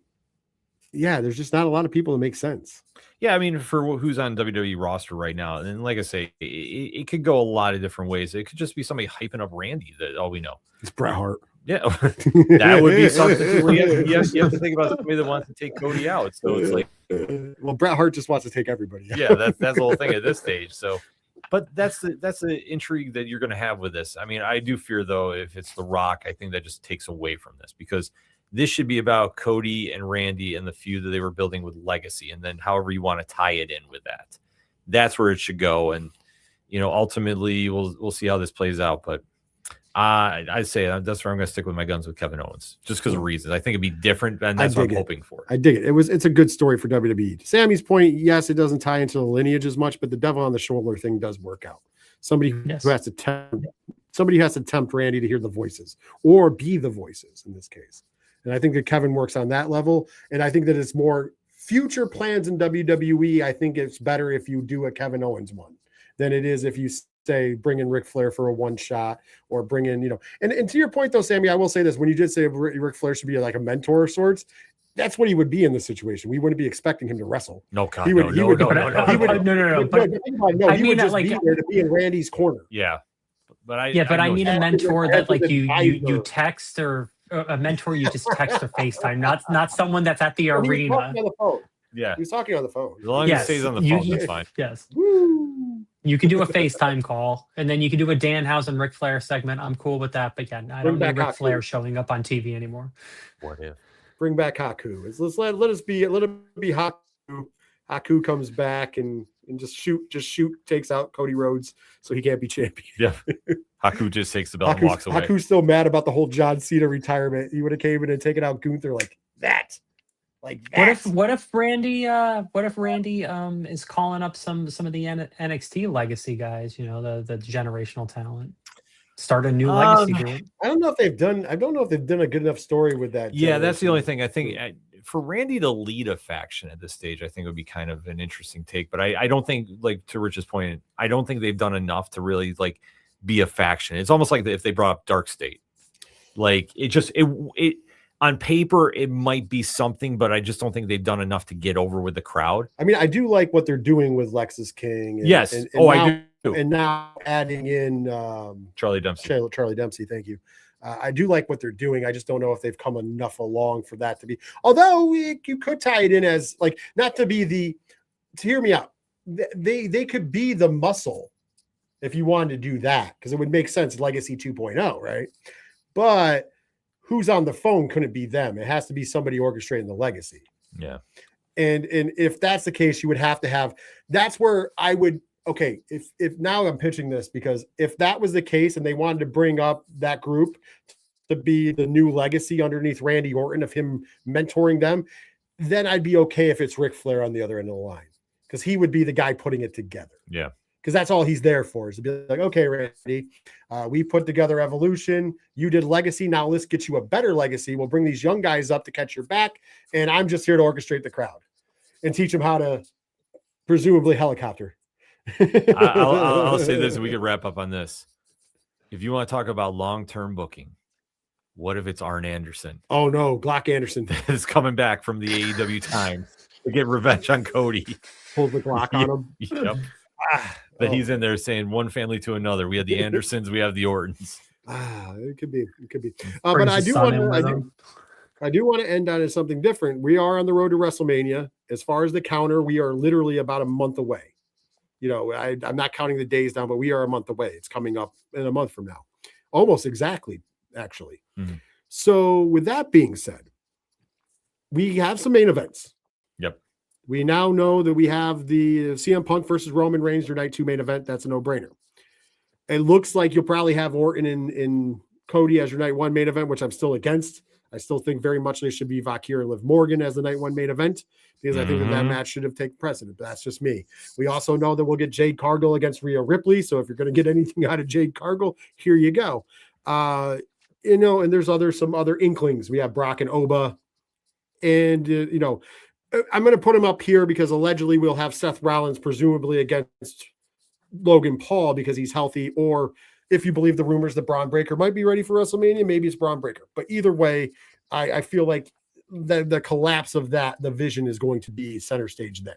Yeah, there's just not a lot of people that make sense. Yeah, I mean, for who's on WWE roster right now, and like I say, it could go a lot of different ways. It could just be somebody hyping up Randy. That all we know. It's Bret Hart. Yeah, that would be something. You have to think about somebody that wants to take Cody out. So it's like, well, Bret Hart just wants to take everybody out. Yeah, that's the whole thing at this stage. So, but that's the intrigue that you're going to have with this. I mean, I do fear though, if it's The Rock, I think that just takes away from this, because this should be about Cody and Randy and the feud that they were building with Legacy, and then however you want to tie it in with that. That's where it should go. And ultimately we'll see how this plays out. But I'd say that's where I'm going to stick with my guns with Kevin Owens, just because of reasons. I think it'd be different, and that's what I'm hoping for. I dig it. It's a good story for WWE. Sammy's point, yes, it doesn't tie into the lineage as much, but the devil on the shoulder thing does work out. Somebody who has to tempt Randy to hear the voices or be the voices in this case. And I think that Kevin works on that level. And I think that it's more future plans in WWE. I think it's better if you do a Kevin Owens one than it is if you say bring in Ric Flair for a one shot, or bring in, and to your point though, Sammy, I will say this, when you did say Ric Flair should be like a mentor of sorts, that's what he would be in this situation. We wouldn't be expecting him to wrestle. No, God, no. He would just be there to be in Randy's corner. Yeah. But I mean a mentor that like you text, or a mentor you just text or FaceTime, not someone that's at the arena. Yeah. He was talking on the phone. As long as he stays on the phone, that's fine. Yes. Woo! You can do a FaceTime call, and then you can do a Danhausen Ric Flair segment. I'm cool with that. But yeah, I don't need Ric Flair showing up on TV anymore. What if? Bring back Haku. Let it be Haku. Haku comes back and just shoot, takes out Cody Rhodes so he can't be champion. Yeah. Haku just takes the belt and walks away. Haku's still mad about the whole John Cena retirement. He would have came in and taken out Gunther like that. What if Randy is calling up some of the NXT legacy guys, you know, the generational talent? Start a new legacy group. I don't know if they've done a good enough story with that. Yeah, that's the only thing. I think for Randy to lead a faction at this stage, I think would be kind of an interesting take. But I don't think, like to Rich's point, I don't think they've done enough to really like be a faction. It's almost like if they brought up Dark State, like it on paper it might be something, but I just don't think they've done enough to get over with the crowd. I mean, I do like what they're doing with Lexus King. Yes. And I do. And now adding in Charlie Dempsey. Charlie Dempsey, thank you. I do like what they're doing. I just don't know if they've come enough along for that to be. Although you could tie it in as like not to be to hear me out. They could be the muscle if you wanted to do that because it would make sense. Legacy 2.0, right? But who's on the phone couldn't be them. It has to be somebody orchestrating the legacy. Yeah. And if that's the case, you would have to have. That's where I would. Okay, if now I'm pitching this because if that was the case and they wanted to bring up that group to be the new legacy underneath Randy Orton of him mentoring them, then I'd be okay if it's Ric Flair on the other end of the line because he would be the guy putting it together. Yeah. Because that's all he's there for is to be like, okay, Randy, we put together Evolution. You did Legacy. Now let's get you a better legacy. We'll bring these young guys up to catch your back. And I'm just here to orchestrate the crowd and teach them how to presumably helicopter. I'll say this and we could wrap up on this. If you want to talk about long-term booking, what if it's Arn Anderson? Oh no, Glock Anderson is coming back from the AEW times to get revenge on Cody. Pulled the Glock on him. Yep. But he's in there saying one family to another. We have the Andersons, we have the Ortons. It could be. But I do want to end on something different. We are on the road to WrestleMania. As far as the counter, we are literally about a month away. You know, I'm not counting the days down, but we are a month away. It's coming up in a month from now. Almost exactly, actually. Mm-hmm. So with that being said, we have some main events. Yep. We now know that we have the CM Punk versus Roman Reigns, your night 2 main event. That's a no-brainer. It looks like you'll probably have Orton and Cody as your night 1 main event, which I'm still against. I still think very much they should be Vakir and Liv Morgan as the night 1 main event because I think that match should have taken precedent. But that's just me. We also know that we'll get Jade Cargill against Rhea Ripley. So if you're going to get anything out of Jade Cargill, here you go. You know, and there's some other inklings. We have Brock and Oba. And, you know, I'm going to put him up here because allegedly we'll have Seth Rollins presumably against Logan Paul because he's healthy, or if you believe the rumors that Braun Breaker might be ready for WrestleMania, maybe it's Braun Breaker. But either way, I feel like the collapse of the vision is going to be center stage there.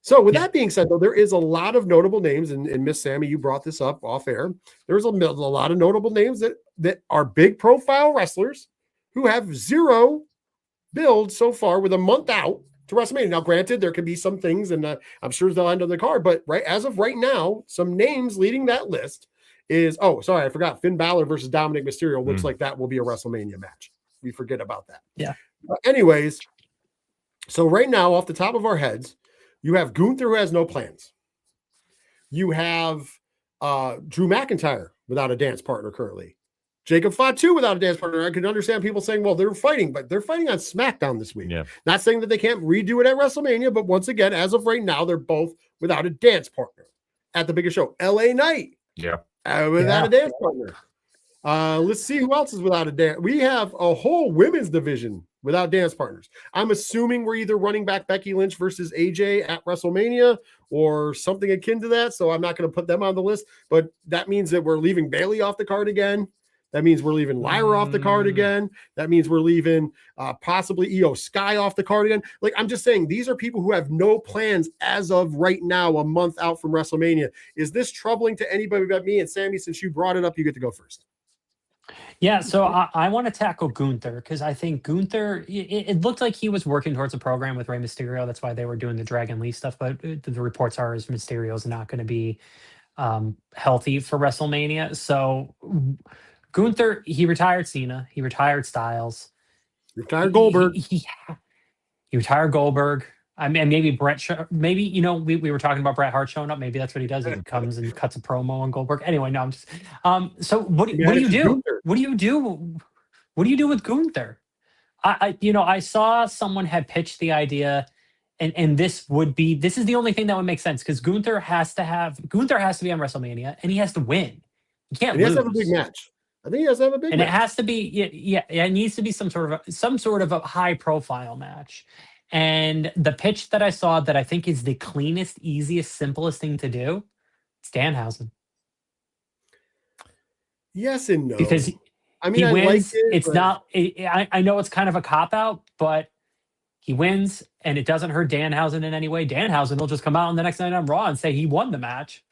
So with that being said, though, there is a lot of notable names, and Miss Sammy, you brought this up off air. There's a lot of notable names that are big profile wrestlers who have zero build so far with a month out to WrestleMania. Now, granted, there could be some things, and I'm sure they'll end on the card, but as of right now, some names leading that list is, I forgot, Finn Balor versus Dominic Mysterio. Looks like that will be a WrestleMania match. We forget about that. Yeah. But anyways, so right now, off the top of our heads, you have Gunther who has no plans. You have Drew McIntyre without a dance partner currently. Jacob Fatu without a dance partner. I can understand people saying, well, they're fighting, but they're fighting on SmackDown this week. Yeah. Not saying that they can't redo it at WrestleMania, but once again, as of right now, they're both without a dance partner at the biggest show. LA Knight. Yeah. Without a dance partner. Let's see who else is without a dance. We have a whole women's division without dance partners. I'm assuming we're either running back Becky Lynch versus AJ at WrestleMania or something akin to that. So I'm not going to put them on the list, but that means that we're leaving Bayley off the card again. That means we're leaving Lyra off the card again. That means we're leaving possibly Io Sky off the card again. Like, I'm just saying, these are people who have no plans as of right now, a month out from WrestleMania. Is this troubling to anybody but me? And Sammy, since you brought it up, you get to go first. Yeah, so I want to tackle Gunther because I think Gunther. It looked like he was working towards a program with Rey Mysterio. That's why they were doing the Dragon Lee stuff. But the reports are is Mysterio is not going to be healthy for WrestleMania. So Gunther, he retired Cena, he retired Styles, Retired Goldberg. he retired Goldberg. I mean, maybe maybe we were talking about Bret Hart showing up. Maybe that's what he does. He comes and cuts a promo on Goldberg. Anyway, no, I'm just. So what do you do? Gunther. What do you do? What do you do with Gunther? I saw someone had pitched the idea, and this is the only thing that would make sense because Gunther has to be on WrestleMania and he has to win. He can't lose. He has to have a big match. I think he has to have a big match. It has to be it needs to be some sort of a high profile match. And the pitch that I saw that I think is the cleanest, easiest, simplest thing to do, it's Danhausen. Yes and no. Because I mean, he wins. like it, it's not. I know it's kind of a cop out, but he wins, and it doesn't hurt Danhausen in any way. Danhausen will just come out on the next night on Raw and say he won the match.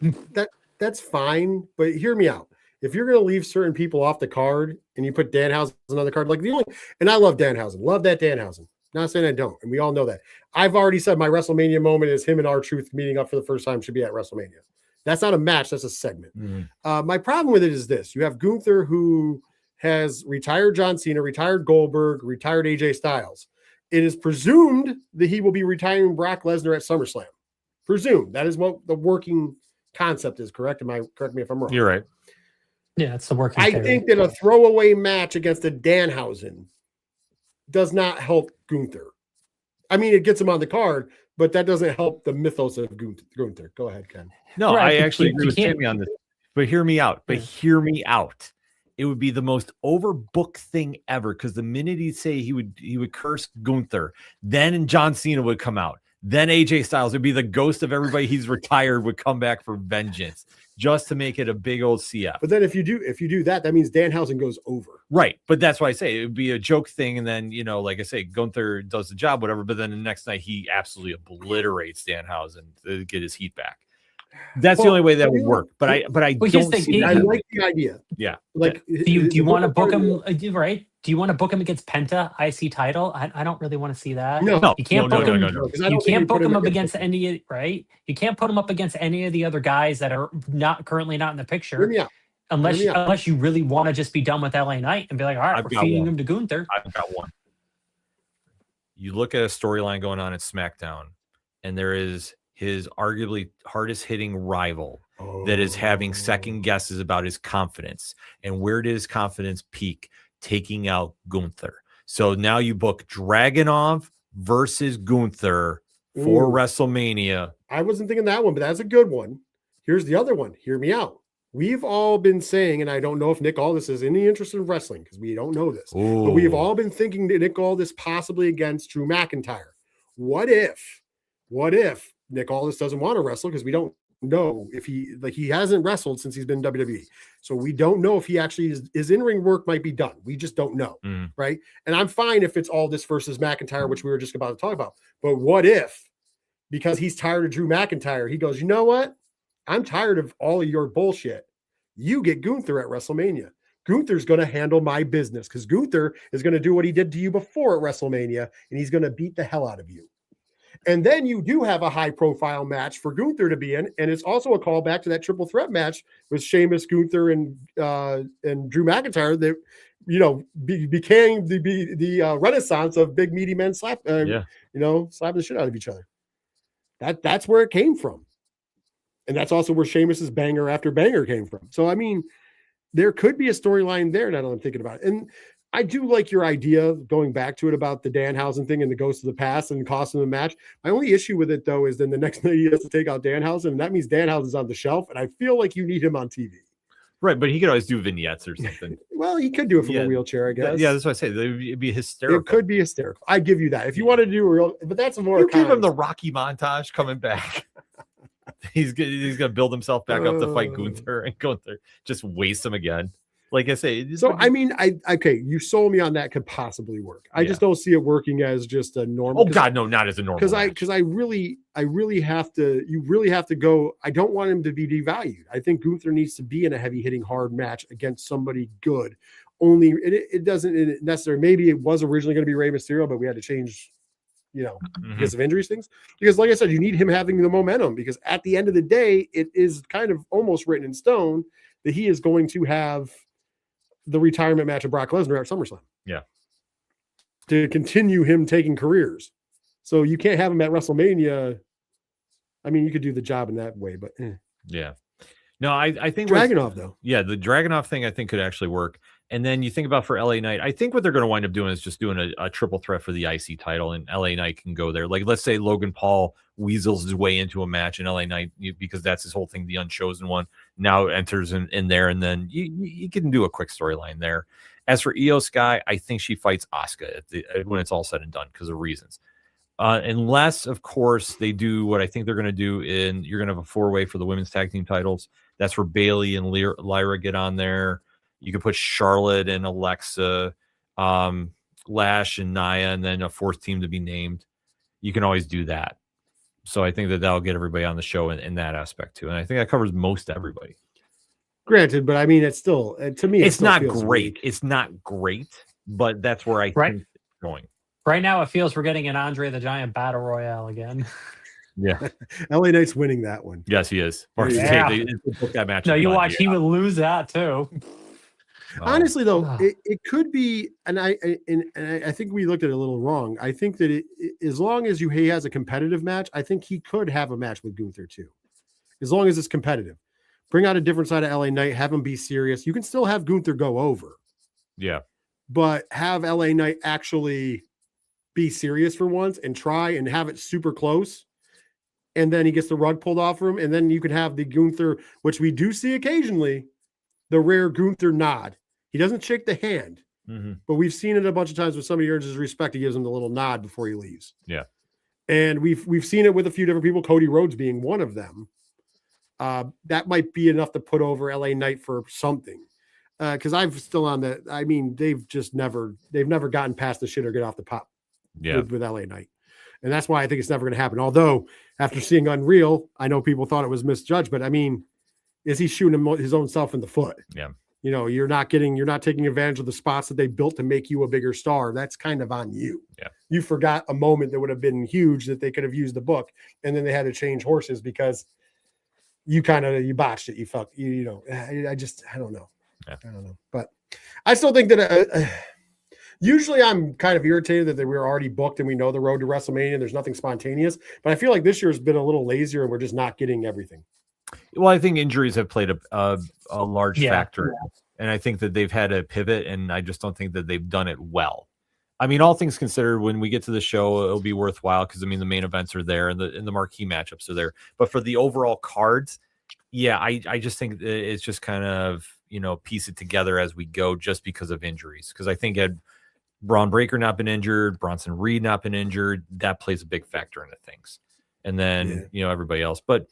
That's fine, but hear me out. If you're going to leave certain people off the card and you put Danhausen on the card, and I love Danhausen, love that Danhausen. Not saying I don't, and we all know that. I've already said my WrestleMania moment is him and R-Truth meeting up for the first time should be at WrestleMania. That's not a match, that's a segment. Mm-hmm. My problem with it is this. You have Gunther, who has retired John Cena, retired Goldberg, retired AJ Styles. It is presumed that he will be retiring Brock Lesnar at SummerSlam. Presumed. That is what the working concept is, correct? Correct me if I'm wrong. You're right. Yeah, it's the working I think that a throwaway match against a Danhausen does not help Gunther. I mean, it gets him on the card, but that doesn't help the mythos of Gunther. Go ahead, Ken. No, right, I actually agree with Timmy on this. But hear me out. Hear me out. It would be the most overbooked thing ever because the minute he'd say he would curse Gunther, then John Cena would come out. Then AJ Styles would be the ghost of everybody he's retired would come back for vengeance just to make it a big old CF. But then if you do that means Danhausen goes over. Right. But that's why I say it would be a joke thing. And then, like I say, Gunther does the job, whatever. But then the next night he absolutely obliterates Danhausen to get his heat back. That's the only way that would work. But I don't see that. I like the idea. Yeah. Like, do you want to book him? Right? Do you want to book him against Penta IC title? I don't really want to see that. No, you can't book him. No. You can't book him up against any. Right? You can't put him up against any of the other guys that are currently not in the picture. Unless you really want to just be done with LA Knight and be like, all right, we're feeding him to Gunther. I've got one. You look at a storyline going on at SmackDown, and there is his arguably hardest hitting rival that is having second guesses about his confidence. And where did his confidence peak? Taking out Gunther. So now you book Dragunov versus Gunther for WrestleMania. I wasn't thinking that one, but that's a good one. Here's the other one. Hear me out. We've all been saying, and I don't know if Nick Aldis is any interest in wrestling because we don't know this, but we've all been thinking that Nick Aldis possibly against Drew McIntyre. What if Nick Aldis doesn't want to wrestle because we don't know if he hasn't wrestled since he's been in WWE. So we don't know if he actually his in-ring work might be done. We just don't know. Right. And I'm fine if it's Aldis versus McIntyre, which we were just about to talk about. But what if, because he's tired of Drew McIntyre, he goes, you know what? I'm tired of all of your bullshit. You get Gunther at WrestleMania. Gunther's going to handle my business because Gunther is going to do what he did to you before at WrestleMania, and he's going to beat the hell out of you. And then you do have a high-profile match for Gunther to be in, and it's also a callback to that triple threat match with Sheamus, Gunther, and Drew McIntyre that became the renaissance of big meaty men slapping the shit out of each other. That's where it came from, and that's also where Sheamus's banger after banger came from. So I mean, there could be a storyline there. Now that I'm thinking about it, and I do like your idea going back to it about the Danhausen thing and the ghost of the past and costing the match. My only issue with it though is then the next night he has to take out Danhausen, and that means Danhausen's on the shelf, and I feel like you need him on TV. Right, but he could always do vignettes or something. Well, he could do it from a wheelchair, I guess. Yeah, that's what I say. It'd be hysterical. It could be hysterical. I give you that. If you wanted to do but that's more. You give him the Rocky montage coming back. He's gonna build himself back up to fight Gunther, and Gunther just waste him again. Like I say, so I mean, you sold me on that could possibly work. I just don't see it working as just a normal. Oh God, no, not as a normal. Because I really have to. You really have to go. I don't want him to be devalued. I think Gunther needs to be in a heavy hitting hard match against somebody good only it doesn't necessarily, maybe it was originally going to be Rey Mysterio, but we had to change, because of injuries things. Because like I said, you need him having the momentum, because at the end of the day, it is kind of almost written in stone that he is going to have the retirement match of Brock Lesnar at SummerSlam. Yeah. To continue him taking careers. So you can't have him at WrestleMania. I mean, you could do the job in that way, but yeah. No, I think Dragunov though. Yeah, the Dragunov thing I think could actually work. And then you think about for LA Knight, I think what they're going to wind up doing is just doing a triple threat for the IC title, and LA Knight can go there. Like, let's say Logan Paul weasels his way into a match, and LA Knight, because that's his whole thing, the Unchosen One, now enters in there, and then you can do a quick storyline there. As for Io Sky, I think she fights Asuka when it's all said and done because of reasons. Unless, of course, they do what I think they're going to do, you're going to have a 4-way for the women's tag team titles. That's where Bayley and Lyra get on there. You can put Charlotte and Alexa, Lash and Nia, and then a 4th team to be named. You can always do that. So I think that'll get everybody on the show in that aspect too. And I think that covers most everybody. Granted, but I mean, it's still, to me, it's not great. Weak. It's not great, but that's where I think it's going. Right now, it feels we're getting an Andre the Giant Battle Royale again. Yeah. LA Knight's winning that one. Yes, he is. Yeah. They book that match. No, you watch, he would lose that too. Honestly, though, it could be, and I think we looked at it a little wrong. I think that as long as he has a competitive match, I think he could have a match with Gunther too, as long as it's competitive. Bring out a different side of LA Knight, have him be serious. You can still have Gunther go over. Yeah. But have LA Knight actually be serious for once and try and have it super close. And then he gets the rug pulled off him. And then you can have the Gunther, which we do see occasionally, the rare Gunther nod. He doesn't shake the hand, but we've seen it a bunch of times with somebody earns his respect. He gives him the little nod before he leaves. Yeah. And we've seen it with a few different people, Cody Rhodes being one of them. That might be enough to put over LA Knight for something. Because I'm still on that. I mean, they've never gotten past the shit or get off the pop with LA Knight. And that's why I think it's never going to happen. Although after seeing Unreal, I know people thought it was misjudged, but I mean, is he shooting his own self in the foot? Yeah. You're not taking advantage of the spots that they built to make you a bigger star. That's kind of on you. Yeah. You forgot a moment that would have been huge that they could have used the book. And then they had to change horses because you botched it. I don't know. Yeah. I don't know. But I still think that usually I'm kind of irritated that we were already booked and we know the road to WrestleMania. There's nothing spontaneous, but I feel like this year has been a little lazier and we're just not getting everything. Well, I think injuries have played a large factor, and I think that they've had a pivot, and I just don't think that they've done it well. I mean, all things considered, when we get to the show, it'll be worthwhile because I mean the main events are there and the marquee matchups are there. But for the overall cards, I just think it's just kind of piece it together as we go, just because of injuries. Because I think had Braun Breaker not been injured, Bronson Reed not been injured, that plays a big factor into things. And then everybody else, but.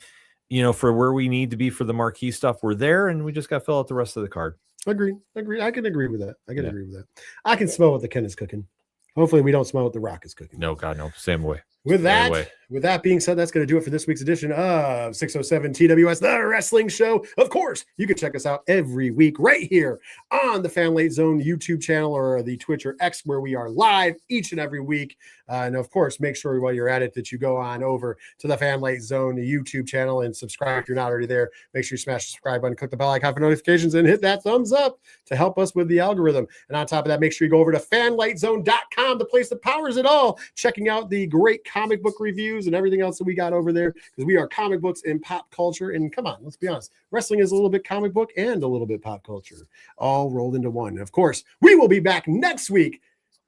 For where we need to be for the marquee stuff, we're there, and we just got to fill out the rest of the card. Agree. I can agree with that. Agree with that. I can smell what the Ken is cooking. Hopefully, we don't smell what the Rock is cooking. No, God, no. Same way. With that being said, that's going to do it for this week's edition of 607 TWS, the wrestling show. Of course, you can check us out every week right here on the Fanlight Zone YouTube channel or the Twitch or X, where we are live each and every week. And of course, make sure while you're at it that you go on over to the Fanlight Zone YouTube channel and subscribe if you're not already there. Make sure you smash the subscribe button, click the bell icon for notifications, and hit that thumbs up to help us with the algorithm. And on top of that, make sure you go over to fanlightzone.com, the place that powers it all, checking out the great comic book reviews and everything else that we got over there, because we are comic books and pop culture. And come on, let's be honest, wrestling is a little bit comic book and a little bit pop culture, all rolled into one. And of course, we will be back next week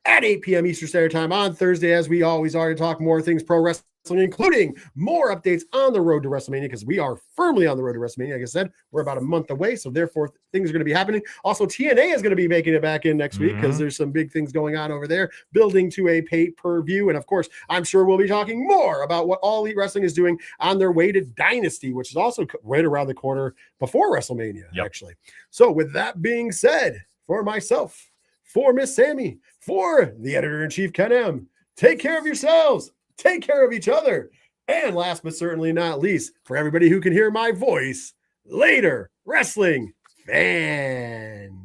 at 8 p.m. Eastern Standard Time on Thursday, as we always are, to talk more things pro wrestling, including more updates on the road to WrestleMania, because we are firmly on the road to WrestleMania. Like I said, we're about a month away, so therefore things are going to be happening. Also, TNA is going to be making it back in next week because there's some big things going on over there, building to a pay-per-view. And of course, I'm sure we'll be talking more about what All Elite Wrestling is doing on their way to Dynasty, which is also right around the corner before WrestleMania, actually. So with that being said, for myself, for Miss Sammy, for the editor-in-chief, Ken M., take care of yourselves. Take care of each other. And last but certainly not least, for everybody who can hear my voice, later, wrestling fans.